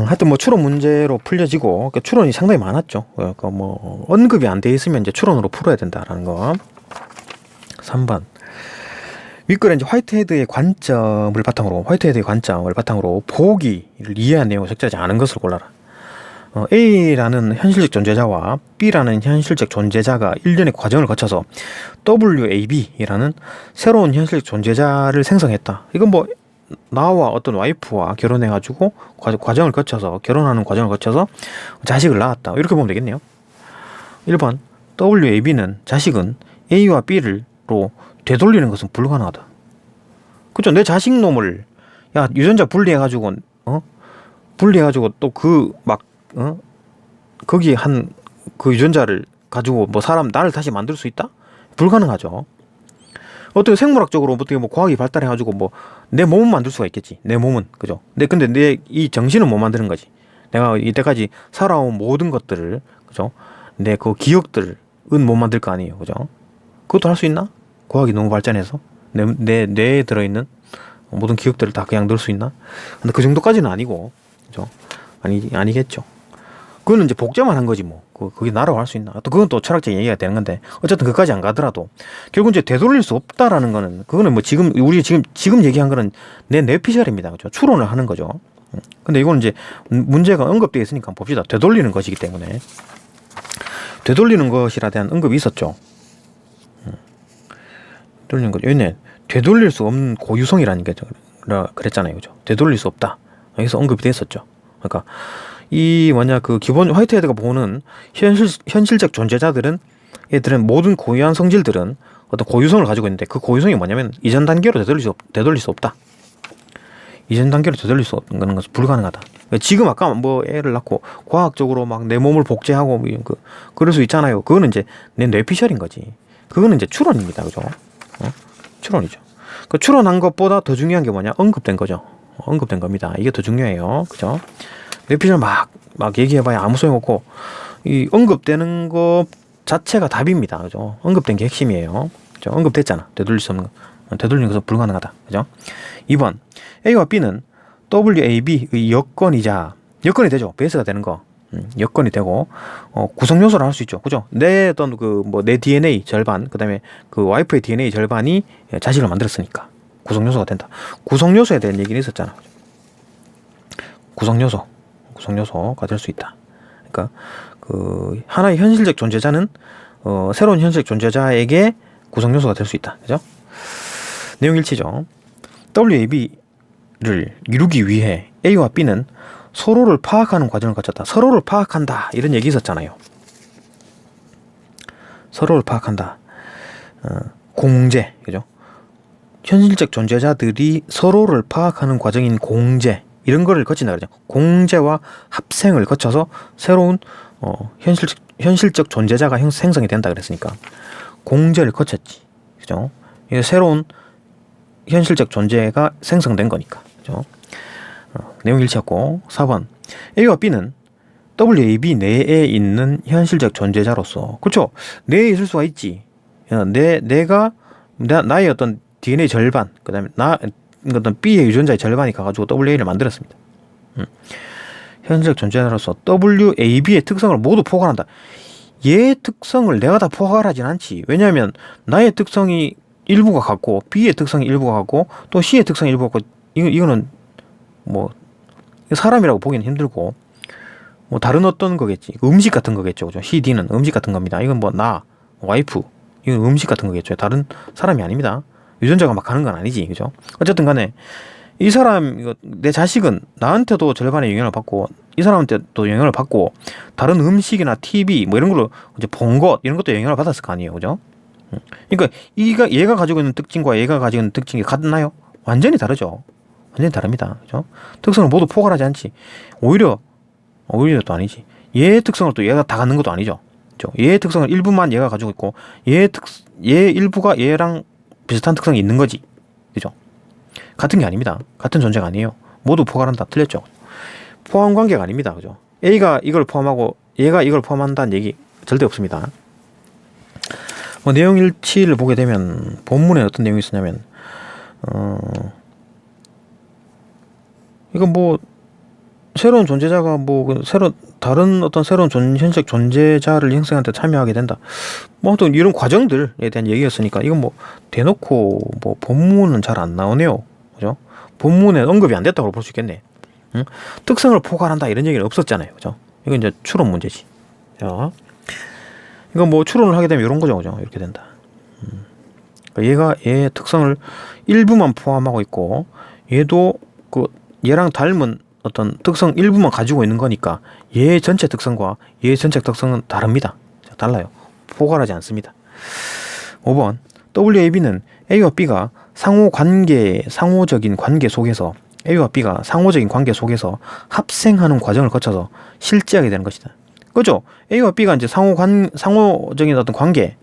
하여튼 뭐 추론 문제로 풀려지고, 그러니까 추론이 상당히 많았죠. 그러니까 뭐 언급이 안 돼 있으면 이제 추론으로 풀어야 된다라는 거. 3번. 윗글에 이제 화이트헤드의 관점을 바탕으로 보기를 이해한 내용을 적절하지 않은 것을 골라라. A라는 현실적 존재자와 B라는 현실적 존재자가 일련의 과정을 거쳐서 WAB라는 새로운 현실적 존재자를 생성했다. 이건 뭐 나와 어떤 와이프와 결혼해가지고 과정을 거쳐서 결혼하는 과정을 거쳐서 자식을 낳았다. 이렇게 보면 되겠네요. 1번. WAB는 자식은 A와 B로 되돌리는 것은 불가능하다. 그쵸? 내 자식 놈을 유전자 분리해가지고 또 거기 한 그 유전자를 가지고 뭐 나를 다시 만들 수 있다? 불가능하죠. 어떻게 생물학적으로 어떻게 뭐 과학이 발달해가지고 뭐 내 몸은 만들 수가 있겠지. 내 몸은, 그죠? 근데 내 이 정신은 못 만드는 거지. 내가 이때까지 살아온 모든 것들을, 그죠? 내 그 기억들은 못 만들 거 아니에요, 그죠? 그것도 할 수 있나? 과학이 너무 발전해서 내 뇌에 들어있는 모든 기억들을 다 그냥 넣을 수 있나? 근데 그 정도까지는 아니고, 그죠? 아니겠죠. 그거는 이제 복제만 한 거지 뭐. 그게 나라고 할 수 있나? 또 그건 또 철학적인 얘기가 되는 건데, 어쨌든 그까지 안 가더라도 결국 이제 되돌릴 수 없다라는 거는, 그거는 뭐 우리 지금 얘기한 거는 내 뇌피셜입니다, 그죠? 추론을 하는 거죠. 근데 이거는 이제 문제가 언급되어 있으니까 봅시다. 되돌리는 것이기 때문에 되돌리는 것이라 대한 언급이 있었죠. 되돌리는 것, 얘네 되돌릴 수 없는 고유성이라는 게 그랬잖아요, 그죠? 되돌릴 수 없다. 여기서 언급이 됐었죠. 그러니까 그 기본 화이트헤드가 보는 현실적 존재자들은, 얘들은 모든 고유한 성질들은 어떤 고유성을 가지고 있는데, 그 고유성이 뭐냐면 이전 단계로 되돌릴 수 없다. 이전 단계로 되돌릴 수 없는 것은 불가능하다. 지금 아까 뭐 애를 낳고 과학적으로 막 내 몸을 복제하고 그럴 수 있잖아요. 그거는 이제 내 뇌피셜인 거지. 그거는 이제 추론입니다, 그죠? 추론이죠. 그 추론한 것보다 더 중요한 게 뭐냐? 언급된 거죠. 언급된 겁니다. 이게 더 중요해요, 그죠? 뇌피셜 막 얘기해봐야 아무 소용없고, 이 언급되는 것 자체가 답입니다, 그죠? 언급된 게 핵심이에요, 그죠? 언급됐잖아. 되돌릴 수 없는 거, 되돌리는 것은 불가능하다, 그죠? 2번. A와 B는 WAB의 여건이 되죠. 베이스가 되는 거. 여건이 되고, 구성 요소를 할 수 있죠, 그죠? 내 DNA 절반, 그 다음에 그 와이프의 DNA 절반이 자식을 만들었으니까 구성 요소가 된다. 구성 요소에 대한 얘기는 있었잖아. 구성 요소가 될 수 있다. 그러니까 그 하나의 현실적 존재자는 새로운 현실적 존재자에게 구성 요소가 될 수 있다, 그죠? 내용 일치죠. WAB를 이루기 위해 A와 B는 서로를 파악하는 과정을 거쳤다. 서로를 파악한다, 이런 얘기 있었잖아요. 서로를 파악한다. 공제, 그죠? 현실적 존재자들이 서로를 파악하는 과정인 공제, 이런 거를 거친다 그러죠. 공제와 합생을 거쳐서 새로운 현실적 존재자가 생성이 된다 그랬으니까 공제를 거쳤지, 그죠? 이게 새로운 현실적 존재가 생성된 거니까, 그죠? 내용 일치였고. 4번. A와 B는 WAB 내에 있는 현실적 존재자로서, 그렇죠? 내에 있을 수가 있지. 내가 나의 어떤 DNA 절반, 그다음에 어떤 B의 유전자의 절반이 가가지고 WA를 만들었습니다. 현실적 존재자로서 WAB의 특성을 모두 포괄한다. 얘의 특성을 내가 다 포괄하진 않지. 왜냐하면 나의 특성이 일부가 같고 B의 특성이 일부가 같고 또 C의 특성이 일부가 같고, 이거는 뭐 사람이라고 보기는 힘들고 뭐 다른 어떤 거겠지. 음식 같은 거겠죠, 그죠? CD는 음식 같은 겁니다. 이건 뭐 와이프, 이건 음식 같은 거겠죠. 다른 사람이 아닙니다. 유전자가 막 가는 건 아니지, 그죠? 어쨌든 간에 이 사람, 내 자식은 나한테도 절반의 영향을 받고 이 사람한테도 영향을 받고 다른 음식이나 TV 뭐 이런 걸로 이제 본 것, 이런 것도 영향을 받았을 거 아니에요, 그죠? 그러니까 얘가 가지고 있는 특징과 얘가 가지고 있는 특징이 같나요? 완전히 다르죠. 완전히 다릅니다, 그죠? 특성을 모두 포괄하지 않지. 오히려 오히려 또 아니지. 얘의 특성을 또 얘가 다 갖는 것도 아니죠. 그죠? 얘의 특성을 일부만 얘가 가지고 있고 얘 일부가 얘랑 비슷한 특성이 있는 거지. 그죠? 같은 게 아닙니다. 같은 존재가 아니에요. 모두 포괄은 다 틀렸죠. 포함 관계가 아닙니다. 그죠? A가 이걸 포함하고 얘가 이걸 포함한다는 얘기 절대 없습니다. 뭐 내용 일치를 보게 되면 본문에 어떤 내용이 있었냐면 이건 뭐 새로운 존재자가 뭐 다른 어떤 새로운 현실적 존재자를 형성하는 데 참여하게 된다. 뭐 또 이런 과정들에 대한 얘기였으니까 이건 뭐 대놓고 뭐 본문은 잘 안 나오네요. 그죠? 본문에 언급이 안 됐다고 볼 수 있겠네. 응? 특성을 포괄한다 이런 얘기는 없었잖아요. 그죠? 이건 이제 추론 문제지. 자, 이건 뭐 추론을 하게 되면 이런 거죠. 그죠? 이렇게 된다. 그러니까 얘의 특성을 일부만 포함하고 있고 얘도 그 얘랑 닮은 어떤 특성 일부만 가지고 있는 거니까 얘의 전체 특성과 얘의 전체 특성은 다릅니다. 달라요. 포괄하지 않습니다. 5번 WAB는 A와 B가 상호적인 관계 속에서 A와 B가 상호적인 관계 속에서 합생하는 과정을 거쳐서 실제하게 되는 것이다. 그죠? A와 B가 이제 상호적인 어떤 관계,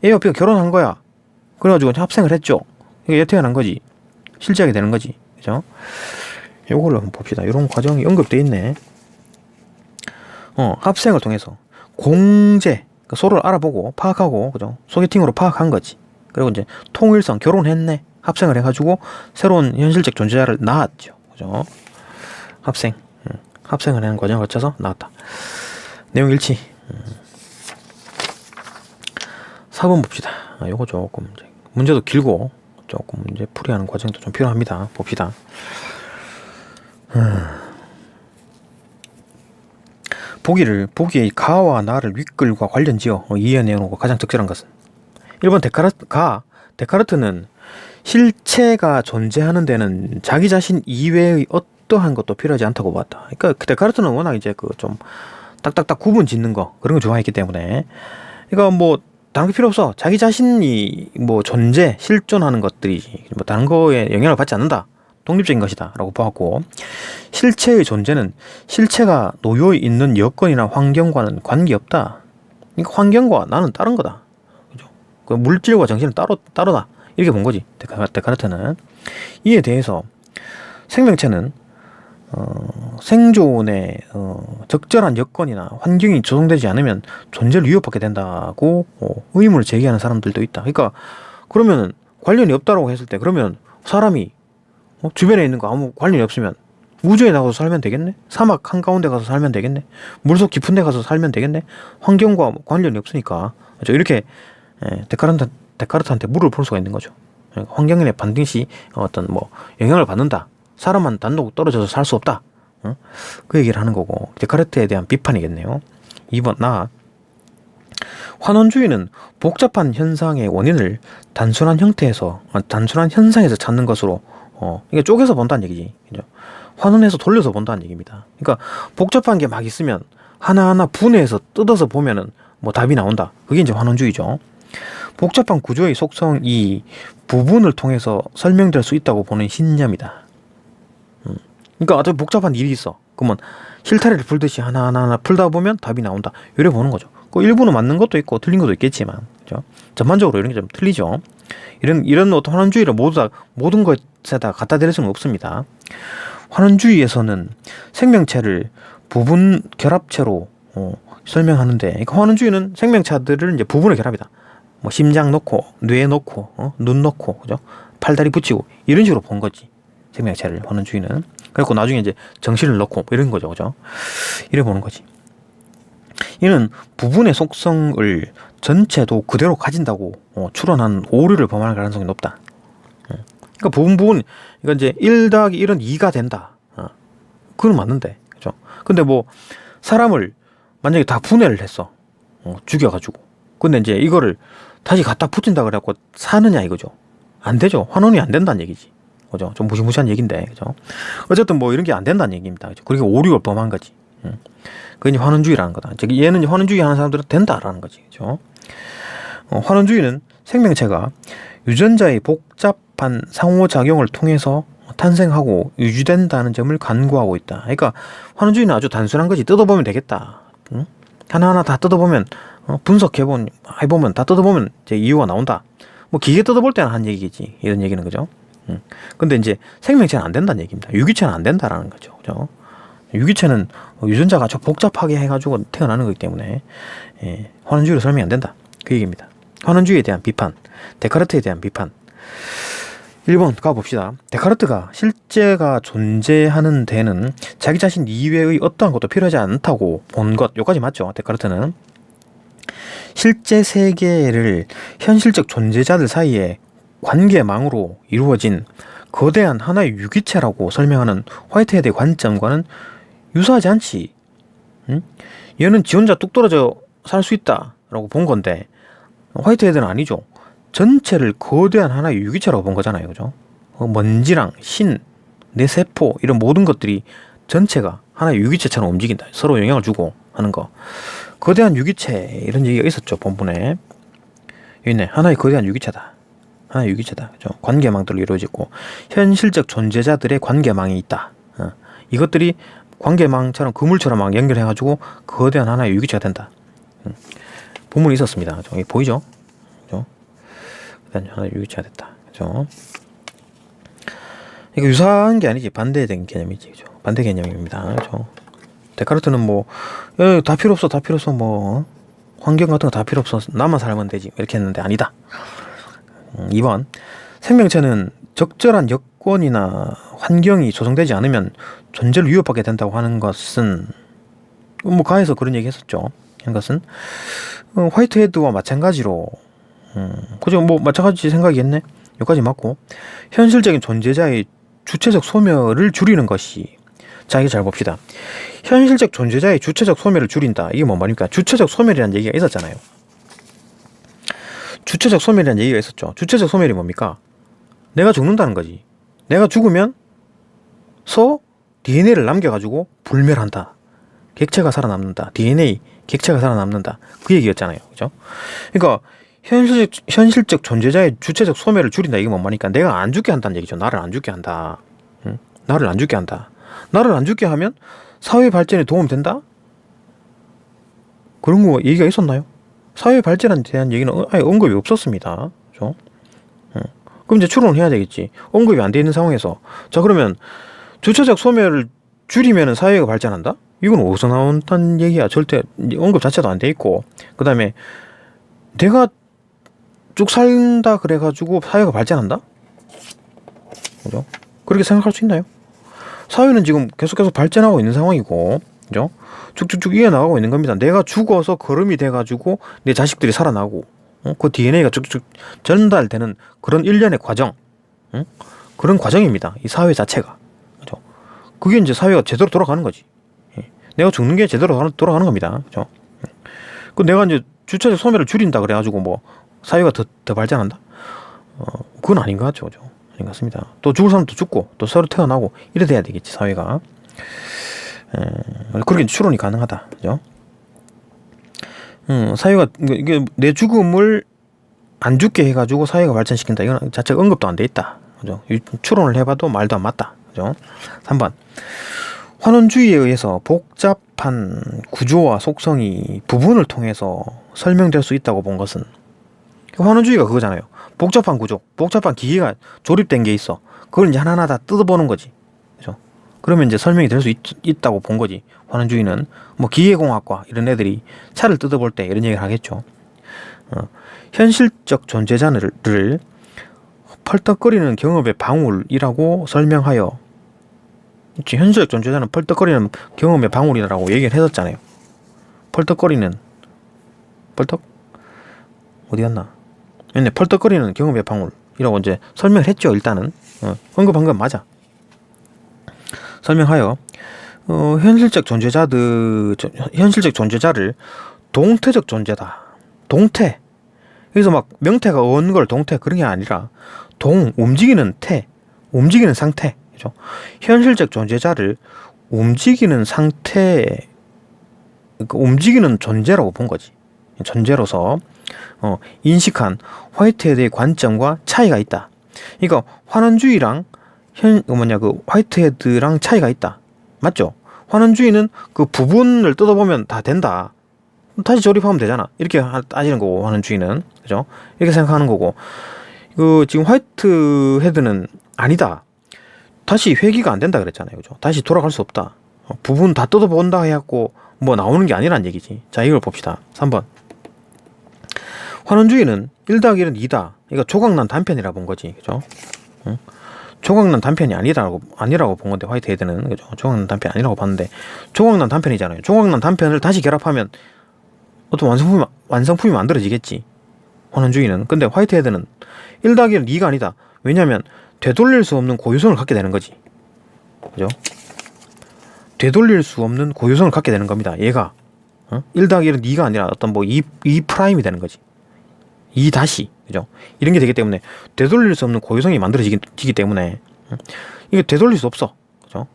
A와 B가 결혼한 거야. 그래가지고 합생을 했죠. 이게 태어난 거지. 실제하게 되는 거지. 그죠? 요걸로 한번 봅시다. 이런 과정이 언급돼 있네. 합생을 통해서 공제, 그러니까 서로를 알아보고 파악하고, 그죠? 소개팅으로 파악한 거지. 그리고 이제 통일성, 결혼했네. 합생을 해가지고 새로운 현실적 존재자를 낳았죠. 그죠? 합생을 하는 과정을 거쳐서 낳았다. 내용 일치. 4번 봅시다. 요거 조금 문제도 길고 조금 문제 풀이하는 과정도 좀 필요합니다. 봅시다. 보기의 가와 나를 윗글과 관련지어 이해내는 거 가장 적절한 것은 1번 데카르트는 실체가 존재하는 데는 자기 자신 이외의 어떠한 것도 필요하지 않다고 봤다. 그러니까 데카르트는 워낙 이제 그 좀 딱딱딱 구분 짓는 거 그런 거 좋아했기 때문에 이거 뭐 다른 게 필요 없어. 자기 자신이 뭐 실존하는 것들이지 뭐 다른 거에 영향을 받지 않는다. 독립적인 것이다 라고 보았고, 실체의 존재는 실체가 놓여 있는 여건이나 환경과는 관계없다. 그러니까 환경과 나는 다른 거다. 그죠? 그 물질과 정신은 따로다. 이렇게 본 거지. 데카르트는. 이에 대해서 생명체는 생존에 적절한 여건이나 환경이 조성되지 않으면 존재를 위협받게 된다고 의문을 제기하는 사람들도 있다. 그러니까 그러면 관련이 없다라고 했을 때 그러면 사람이 주변에 있는 거 아무 관련이 없으면 우주에 나가서 살면 되겠네? 사막 한가운데 가서 살면 되겠네? 물속 깊은 데 가서 살면 되겠네? 환경과 관련이 없으니까. 그렇죠? 이렇게 데카르트한테 물을 볼 수가 있는 거죠. 환경에 반드시 어떤 뭐 영향을 받는다. 사람만 단독 떨어져서 살 수 없다. 그 얘기를 하는 거고 데카르트에 대한 비판이겠네요. 2번 환원주의는 복잡한 현상의 원인을 단순한 현상에서 찾는 것으로 이게 쪼개서 본다는 얘기지. 그죠? 환원해서 돌려서 본다는 얘기입니다. 그러니까 복잡한 게 막 있으면 하나하나 분해해서 뜯어서 보면은 뭐 답이 나온다. 그게 이제 환원주의죠. 복잡한 구조의 속성이 부분을 통해서 설명될 수 있다고 보는 신념이다. 그러니까 어차피 복잡한 일이 있어. 그러면 실타래를 풀듯이 하나하나 풀다 보면 답이 나온다. 이래 보는 거죠. 그 일부는 맞는 것도 있고 틀린 것도 있겠지만, 그죠? 전반적으로 이런 게 좀 틀리죠. 이런 어떤 환원주의를 모든 것에다 갖다 대릴 수는 없습니다. 환원주의에서는 생명체를 부분 결합체로 설명하는데, 그러니까 환원주의는 생명체들을 이제 부분을 결합이다. 뭐 심장 넣고, 뇌 넣고, 눈 넣고, 그죠? 팔다리 붙이고 이런 식으로 본 거지. 생명체를 환원주의는. 그리고 나중에 이제 정신을 넣고 이런 거죠, 그죠? 이래 보는 거지. 이는 부분의 속성을 전체도 그대로 가진다고 추론한 오류를 범할 가능성이 높다. 그러니까 부분, 이건 이제 1+1은 2가 된다. 그건 맞는데, 그죠? 근데 뭐 사람을 만약에 다 분해를 했어, 죽여가지고. 근데 이제 이거를 다시 갖다 붙인다 그래갖고 사느냐 이거죠. 안 되죠. 환원이 안 된다는 얘기지. 그죠? 좀 무시무시한 얘기인데, 그죠? 어쨌든 뭐 이런 게 안 된다는 얘기입니다. 그죠? 그렇게 오류를 범한 거지. 그게 이제 환원주의라는 거다. 즉 얘는 환원주의 하는 사람들은 된다라는 거지. 그죠? 환원주의는 생명체가 유전자의 복잡한 상호작용을 통해서 탄생하고 유지된다는 점을 간구하고 있다. 그러니까 환원주의는 아주 단순한 거지. 뜯어보면 되겠다. 응? 하나하나 다 뜯어보면 해보면 다 뜯어보면 이제 이유가 나온다. 뭐 기계 뜯어볼 때는 한 얘기지. 이런 얘기는 그죠. 근데 이제 생명체는 안 된다는 얘기입니다. 유기체는 안 된다라는 거죠. 그죠? 유기체는 유전자가 아주 복잡하게 해가지고 태어나는 거기 때문에 환원주의로 설명이 안 된다. 그 얘기입니다. 환원주의에 대한 비판, 데카르트에 대한 비판. 1번 가봅시다. 데카르트가 실제가 존재하는 데는 자기 자신 이외의 어떠한 것도 필요하지 않다고 본 것. 여기까지 맞죠? 데카르트는 실제 세계를 현실적 존재자들 사이에 관계망으로 이루어진 거대한 하나의 유기체라고 설명하는 화이트헤드의 관점과는 유사하지 않지. 응? 얘는 지 혼자 뚝 떨어져 살 수 있다라고 본 건데 화이트헤드는 아니죠. 전체를 거대한 하나의 유기체라고 본 거잖아요. 그죠? 먼지랑 신, 내 세포 이런 모든 것들이 전체가 하나의 유기체처럼 움직인다. 서로 영향을 주고 하는 거. 거대한 유기체 이런 얘기가 있었죠. 본문에. 여기 있네. 하나의 거대한 유기체다. 하나의 유기체다. 그죠? 관계망들로 이루어지고 현실적 존재자들의 관계망이 있다. 이것들이 관계망처럼 그물처럼 막 연결해가지고 거대한 하나의 유기체가 된다. 본문이 있었습니다. 여기 보이죠? 그죠? 하나의 유기체가 됐다. 그죠? 이거 유사한 게 아니지. 반대된 개념이지. 그죠? 반대 개념입니다. 그죠? 데카르트는 뭐, 다 필요 없어, 다 필요 없어, 뭐, 환경 같은 거 다 필요 없어, 나만 살면 되지. 이렇게 했는데 아니다. 2번. 생명체는 적절한 여건이나 환경이 조성되지 않으면 존재를 위협받게 된다고 하는 것은, 뭐, 가에서 그런 얘기 했었죠. 하는 것은, 화이트헤드와 마찬가지로, 그죠? 뭐, 마찬가지 생각이겠네? 여기까지 맞고, 현실적인 존재자의 주체적 소멸을 줄이는 것이, 자, 이거 잘 봅시다. 현실적 존재자의 주체적 소멸을 줄인다. 이게 뭔 말입니까? 주체적 소멸이라는 얘기가 있었잖아요. 주체적 소멸이라는 얘기가 있었죠. 주체적 소멸이 뭡니까? 내가 죽는다는 거지. 내가 죽으면 DNA를 남겨가지고 불멸한다. 객체가 살아남는다. DNA, 객체가 살아남는다. 그 얘기였잖아요. 그죠? 그러니까 현실적 존재자의 주체적 소멸을 줄인다. 이게 뭔 말입니까? 내가 안 죽게 한다는 얘기죠. 나를 안 죽게 한다. 응? 나를 안 죽게 한다. 나를 안 죽게 하면 사회 발전에 도움이 된다? 그런 거 얘기가 있었나요? 사회 발전에 대한 얘기는 아예 언급이 없었습니다. 그죠? 그럼 이제 추론을 해야 되겠지. 언급이 안 돼 있는 상황에서. 자, 그러면 주체적 소멸을 줄이면 사회가 발전한다? 이건 어디서 나온다는 얘기야? 절대 언급 자체도 안 돼 있고. 그 다음에 내가 쭉 산다 그래가지고 사회가 발전한다? 그죠? 그렇게 생각할 수 있나요? 사회는 지금 계속해서 발전하고 있는 상황이고, 그죠? 쭉쭉쭉 이어나가고 있는 겁니다. 내가 죽어서 거름이 돼가지고 내 자식들이 살아나고, 그 DNA가 쭉쭉 전달되는 그런 일련의 과정, 그런 과정입니다. 이 사회 자체가, 그죠? 그게 이제 사회가 제대로 돌아가는 거지. 내가 죽는 게 제대로 돌아가는 겁니다. 그죠? 그 내가 이제 주체적 소멸을 줄인다 그래가지고 뭐 사회가 더 발전한다? 그건 아닌 것 같죠, 그죠? 아닌 것 같습니다. 또 죽을 사람도 죽고 또 서로 태어나고 이래 돼야 되겠지, 사회가. 그렇게 추론이 가능하다, 그죠? 사회가 이게 내 죽음을 안 죽게 해가지고 사회가 발전시킨다. 이건 자체가 언급도 안 돼 있다, 그죠? 추론을 해봐도 말도 안 맞다, 그죠? 3번. 환원주의에 의해서 복잡한 구조와 속성이 부분을 통해서 설명될 수 있다고 본 것은, 환원주의가 그거잖아요. 복잡한 구조, 복잡한 기계가 조립된 게 있어. 그걸 이제 하나하나 다 뜯어보는 거지. 그죠? 그러면 이제 설명이 될 수 있다고 본 거지. 환원주의는 뭐 기계공학과 이런 애들이 차를 뜯어볼 때 이런 얘기를 하겠죠. 현실적 존재자를 펄떡거리는 경험의 방울이라고 설명하여, 현실적 존재자는 펄떡거리는 경험의 방울이라고 얘기를 했었잖아요. 펄떡거리는, 펄떡? 어디 갔나? 네, 펄떡거리는 경험의 방울이라고 이제 설명을 했죠. 일단은 언급한 건 맞아. 설명하여 현실적 존재자를 동태적 존재다. 동태. 여기서 막 명태가 온 걸 동태 그런 게 아니라 움직이는 태, 움직이는 상태. 그죠? 현실적 존재자를 움직이는 상태, 그러니까 움직이는 존재라고 본 거지. 존재로서 인식한 화이트헤드의 관점과 차이가 있다. 그러니까 환원주의랑 그 화이트헤드랑 차이가 있다. 맞죠? 환원주의는 그 부분을 뜯어보면 다 된다. 다시 조립하면 되잖아. 이렇게 따지는 거고, 환원주의는. 그죠? 이렇게 생각하는 거고. 지금 화이트헤드는 아니다. 다시 회귀가 안 된다 그랬잖아요. 그죠? 다시 돌아갈 수 없다. 부분 다 뜯어본다 해갖고 뭐 나오는 게 아니란 얘기지. 자, 이걸 봅시다. 3번. 환원주의는 1-1은 2다. 이거 조각난 단편이라 본 거지. 그죠? 응? 조각난 단편이 아니라고 본 건데, 화이트헤드는. 그죠? 조각난 단편이 아니라고 봤는데, 조각난 단편이잖아요. 조각난 단편을 다시 결합하면 어떤 완성품이 만들어지겠지. 환원주의는. 근데 화이트헤드는 1-1은 2가 아니다. 왜냐면 되돌릴 수 없는 고유성을 갖게 되는 거지. 그죠? 되돌릴 수 없는 고유성을 갖게 되는 겁니다. 얘가 1-1은 2가 아니라 어떤 뭐 2'이 되는 거지. 2 다시. 그죠? 이런 게 되기 때문에 되돌릴 수 없는 고유성이 만들어지기 때문에 이게 되돌릴 수 없어. 그죠?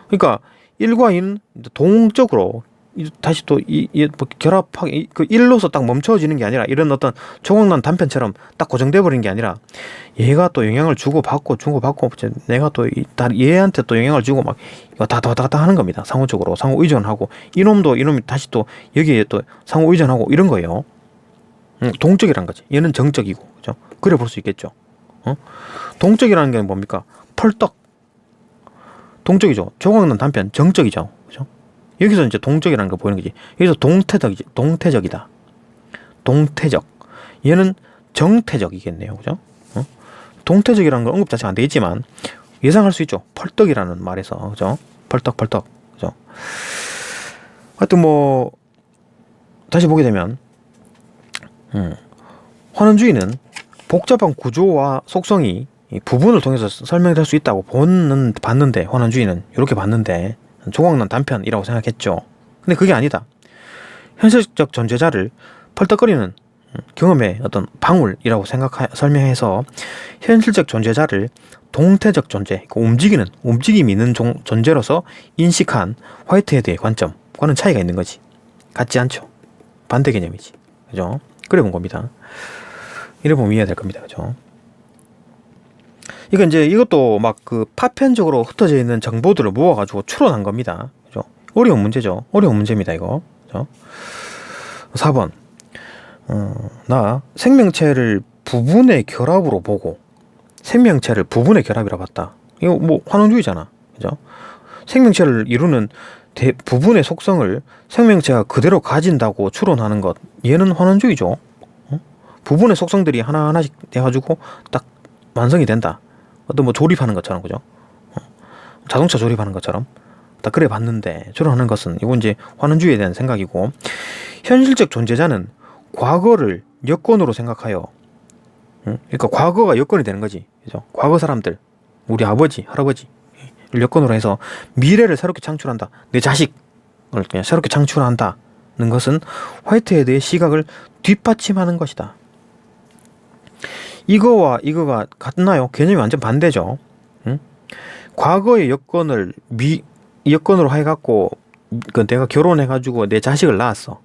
그러니까 1과 2는 동적으로 다시 또 뭐 결합하게 그 1로서 딱 멈춰지는 게 아니라, 이런 어떤 조각난 단편처럼 딱 고정돼 버리는 게 아니라, 얘가 또 영향을 주고받고 내가 또 얘한테 또 영향을 주고 막 이거 다 왔다 갔다 하는 겁니다. 상호적으로 상호 의존하고, 이놈이 다시 또 여기에 또 상호 의존하고 이런 거예요. 동적이란 거지. 얘는 정적이고. 그죠? 그래 볼 수 있겠죠. 동적이라는 게 뭡니까? 펄떡. 동적이죠. 조각난 단편 정적이죠. 그죠? 여기서 이제 동적이라는 거 보이는 거지. 여기서 동태적이다. 동태적. 얘는 정태적이겠네요. 그죠? 동태적이라는 건 언급 자체가 안 되겠지만 예상할 수 있죠. 펄떡이라는 말에서. 그죠? 펄떡. 그죠? 하여튼 뭐 다시 보게 되면 환원주의는 복잡한 구조와 속성이 부분을 통해서 설명될 수 있다고 봤는데, 환원주의는 이렇게 봤는데 조각난 단편이라고 생각했죠. 근데 그게 아니다. 현실적 존재자를 펄떡거리는 경험의 어떤 방울이라고 설명해서 현실적 존재자를 동태적 존재, 움직임이 있는 존재로서 인식한 화이트헤드의 관점과는 차이가 있는 거지. 같지 않죠. 반대 개념이지. 그죠? 그래 본 겁니다. 이래 보면 이해가 될 겁니다. 그죠? 이것도 막 그 파편적으로 흩어져 있는 정보들을 모아가지고 추론한 겁니다. 그죠? 어려운 문제죠. 어려운 문제입니다, 이거. 그죠? 4번. 나 생명체를 부분의 결합으로 보고, 생명체를 부분의 결합이라 봤다. 이거 뭐 환원주의잖아. 그죠? 생명체를 이루는 부분의 속성을 생명체가 그대로 가진다고 추론하는 것, 얘는 환원주의죠. 부분의 속성들이 하나하나씩 돼가지고 딱 완성이 된다. 어떤 뭐 조립하는 것처럼. 그죠? 자동차 조립하는 것처럼 딱 그래 봤는데, 추론하는 것은 이건 이제 환원주의에 대한 생각이고, 현실적 존재자는 과거를 여건으로 생각하여, 그러니까 과거가 여건이 되는 거지. 그죠? 과거 사람들, 우리 아버지, 할아버지를 여건으로 해서 미래를 새롭게 창출한다. 내 자식을 그냥 새롭게 창출한다는 것은 화이트헤드의 시각을 뒷받침하는 것이다. 이거와 이거가 같나요? 개념이 완전 반대죠. 과거의 여건을 여건으로 해갖고 내가 결혼해가지고 내 자식을 낳았어.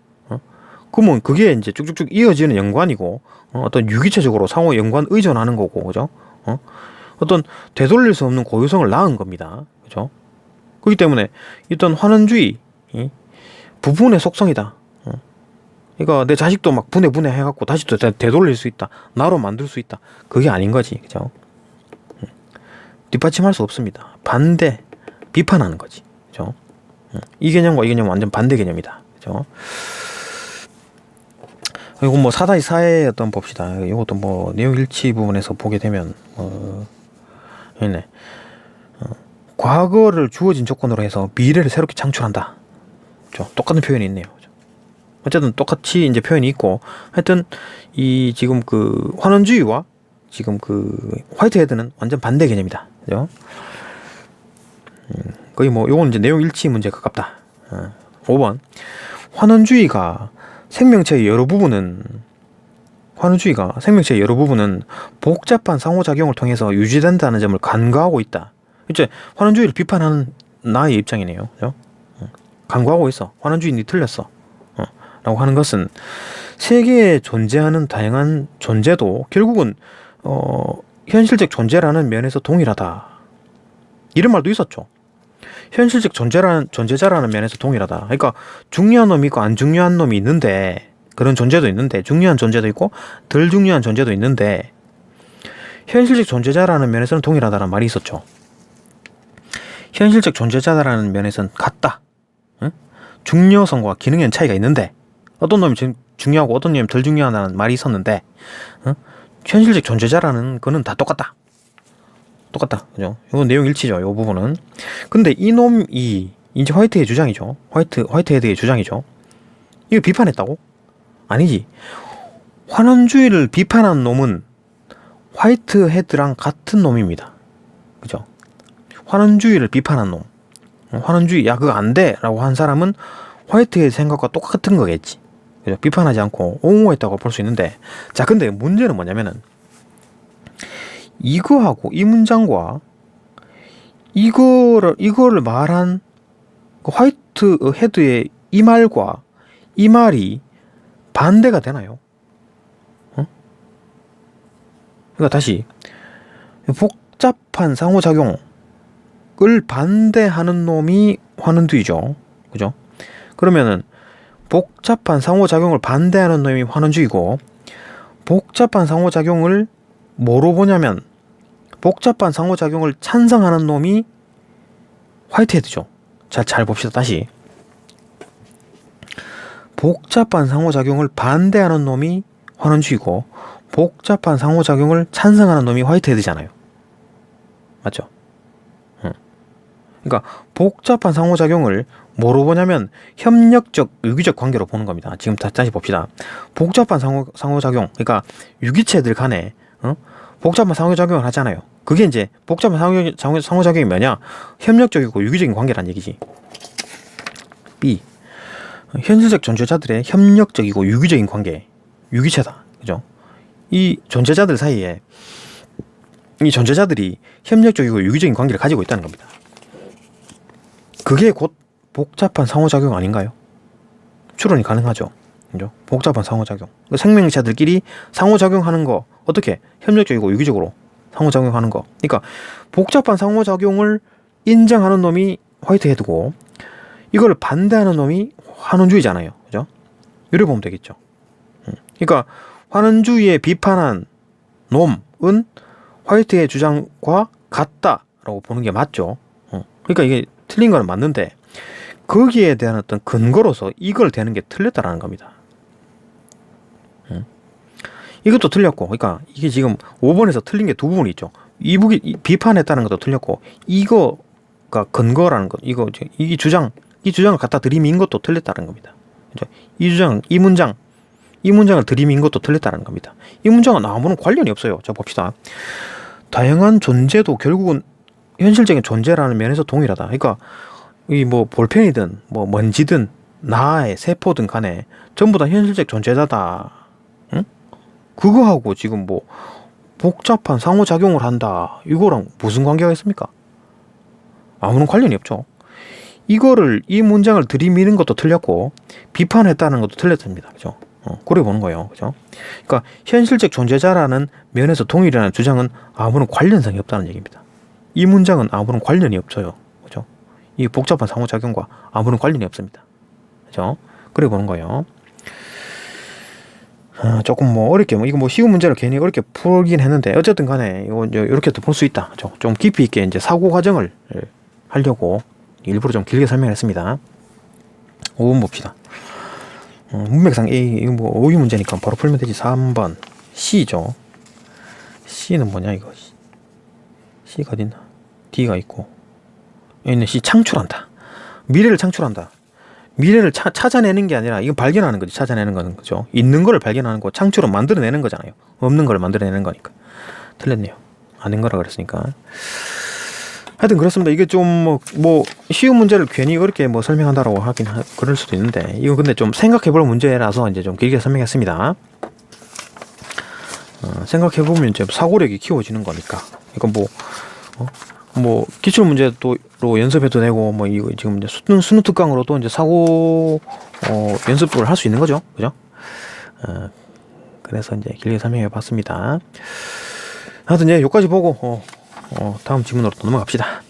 그러면 그게 이제 쭉쭉쭉 이어지는 연관이고, 어떤 유기체적으로 상호 연관 의존하는 거고. 그죠? 어떤 되돌릴 수 없는 고유성을 낳은 겁니다. 그죠? 그렇기 때문에 일단 환원주의 부분의 속성이다. 그러니까 내 자식도 막 분해 해갖고 다시 또 되돌릴 수 있다. 나로 만들 수 있다. 그게 아닌 거지. 그죠? 뒷받침할 수 없습니다. 반대, 비판하는 거지. 그죠? 이 개념과 이 개념은 완전 반대 개념이다. 그죠? 그리고 뭐 4-4의 어떤 봅시다. 이것도 뭐 내용 일치 부분에서 보게 되면 있네. 과거를 주어진 조건으로 해서 미래를 새롭게 창출한다. 그죠? 똑같은 표현이 있네요. 그죠? 어쨌든 똑같이 이제 표현이 있고, 하여튼 이 지금 그 환원주의와 지금 그 화이트헤드는 완전 반대 개념이다. 그죠? 거의 뭐 요건 이제 내용 일치 문제에 가깝다. 5번. 환원주의가 생명체의 여러 부분은 복잡한 상호작용을 통해서 유지된다는 점을 간과하고 있다. 이제 환원주의를 비판하는 나의 입장이네요. 그죠? 간과하고 있어. 환원주의 니 틀렸어. 라고 하는 것은 세계에 존재하는 다양한 존재도 결국은 현실적 존재라는 면에서 동일하다. 이런 말도 있었죠. 현실적 존재자라는 면에서 동일하다. 그러니까 중요한 놈이 있고 안 중요한 놈이 있는데, 그런 존재도 있는데, 중요한 존재도 있고 덜 중요한 존재도 있는데, 현실적 존재자라는 면에서는 동일하다는 말이 있었죠. 현실적 존재자라는 면에서는 같다. 응? 중요성과 기능에는 차이가 있는데, 어떤 놈이 중요하고 어떤 놈이 덜 중요하다는 말이 있었는데, 응? 현실적 존재자라는 거는 다 똑같다. 그죠? 이건 내용 일치죠. 이 부분은. 근데 이 놈이 이제 화이트의 주장이죠. 화이트헤드의 주장이죠. 이거 비판했다고? 아니지. 환원주의를 비판한 놈은 화이트헤드랑 같은 놈입니다. 그죠? 환원주의를 비판한 놈. 환원주의, 야, 그거 안 돼! 라고 한 사람은 화이트헤드 생각과 똑같은 거겠지. 그죠? 비판하지 않고 옹호했다고 볼 수 있는데, 자, 근데 문제는 뭐냐면은, 이거하고 이 문장과 이거를 말한 그 화이트헤드의 이 말과 이 말이 반대가 되나요? 그러니까 다시, 복잡한 상호작용을 반대하는 놈이 환원주의죠. 그죠? 그러면은 복잡한 상호작용을 반대하는 놈이 환원주의고, 복잡한 상호작용을 뭐로 보냐면 복잡한 상호작용을 찬성하는 놈이 화이트헤드죠. 잘 봅시다. 다시, 복잡한 상호작용을 반대하는 놈이 환원주의고, 복잡한 상호작용을 찬성하는 놈이 화이트헤드잖아요. 맞죠? 그러니까 복잡한 상호작용을 뭐로 보냐면 협력적, 유기적 관계로 보는 겁니다. 지금 다시 봅시다. 복잡한 상호작용, 그러니까 유기체들 간에 복잡한 상호작용을 하잖아요. 그게 이제 복잡한 상호작용이 뭐냐? 협력적이고 유기적인 관계란 얘기지. B. 현실적 존재자들의 협력적이고 유기적인 관계. 유기체다. 그죠? 이 존재자들 사이에 이 존재자들이 협력적이고 유기적인 관계를 가지고 있다는 겁니다. 그게 곧 복잡한 상호작용 아닌가요? 추론이 가능하죠. 그죠? 복잡한 상호작용. 생명체들끼리 상호작용하는 거, 어떻게? 협력적이고 유기적으로 상호작용하는 거. 그러니까 복잡한 상호작용을 인정하는 놈이 화이트헤드고, 이걸 반대하는 놈이 환원주의잖아요. 그죠? 이래 보면 되겠죠. 그러니까 환원주의에 비판한 놈은 화이트의 주장과 같다라고 보는 게 맞죠. 그러니까 이게 틀린 건 맞는데, 거기에 대한 어떤 근거로서 이걸 대는 게 틀렸다라는 겁니다. 이것도 틀렸고, 그러니까 이게 지금 5번에서 틀린 게 두 부분이 있죠. 비판했다는 것도 틀렸고, 이거가 근거라는 것, 이 주장을 갖다 들이민 것도 틀렸다는 겁니다. 그죠? 이 문장을 들이민 것도 틀렸다는 겁니다. 이 문장은 아무런 관련이 없어요. 자, 봅시다. 다양한 존재도 결국은 현실적인 존재라는 면에서 동일하다. 그러니까 이 뭐 볼펜이든 뭐 먼지든 나의 세포든 간에 전부 다 현실적 존재자다. 응? 그거하고 지금 뭐 복잡한 상호작용을 한다, 이거랑 무슨 관계가 있습니까? 아무런 관련이 없죠. 이 문장을 들이미는 것도 틀렸고, 비판했다는 것도 틀렸습니다. 그죠? 그래 보는 거예요. 그죠? 그러니까 현실적 존재자라는 면에서 동일이라는 주장은 아무런 관련성이 없다는 얘기입니다. 이 문장은 아무런 관련이 없어요. 그죠? 이 복잡한 상호작용과 아무런 관련이 없습니다. 그죠? 그래 보는 거예요. 조금 뭐 어렵게, 이거 뭐 쉬운 문제를 괜히 어렵게 풀긴 했는데, 어쨌든 간에 이거 이렇게도 볼 수 있다. 그죠? 좀 깊이 있게 이제 사고 과정을 하려고 일부러 좀 길게 설명했습니다. 5번 봅시다. 문맥상 A, 이거 뭐 어휘 문제니까 바로 풀면 되지. 3번 C죠. C는 뭐냐 이거. C가 어딨나? D가 있고, 여기 있는 C, 창출한다. 미래를 창출한다. 미래를 찾아내는 게 아니라 이건 발견하는 거지. 찾아내는 거는 거죠. 있는 거를 발견하는 거, 창출은 만들어내는 거잖아요. 없는 거를 만들어내는 거니까. 틀렸네요. 아닌 거라 그랬으니까. 하여튼 그렇습니다. 이게 좀 뭐 쉬운 문제를 괜히 그렇게 뭐 설명한다라고 하긴 그럴 수도 있는데, 이거 근데 좀 생각해볼 문제라서 이제 좀 길게 설명했습니다. 생각해보면 이제 사고력이 키워지는 거니까. 이건 뭐 기출 문제로 연습해도 되고, 뭐 이거 지금 이제 수능 특강으로도 이제 사고 연습을 할 수 있는 거죠. 그죠? 그래서 이제 길게 설명해봤습니다. 하여튼 이제 여기까지 보고 다음 질문으로 또 넘어갑시다.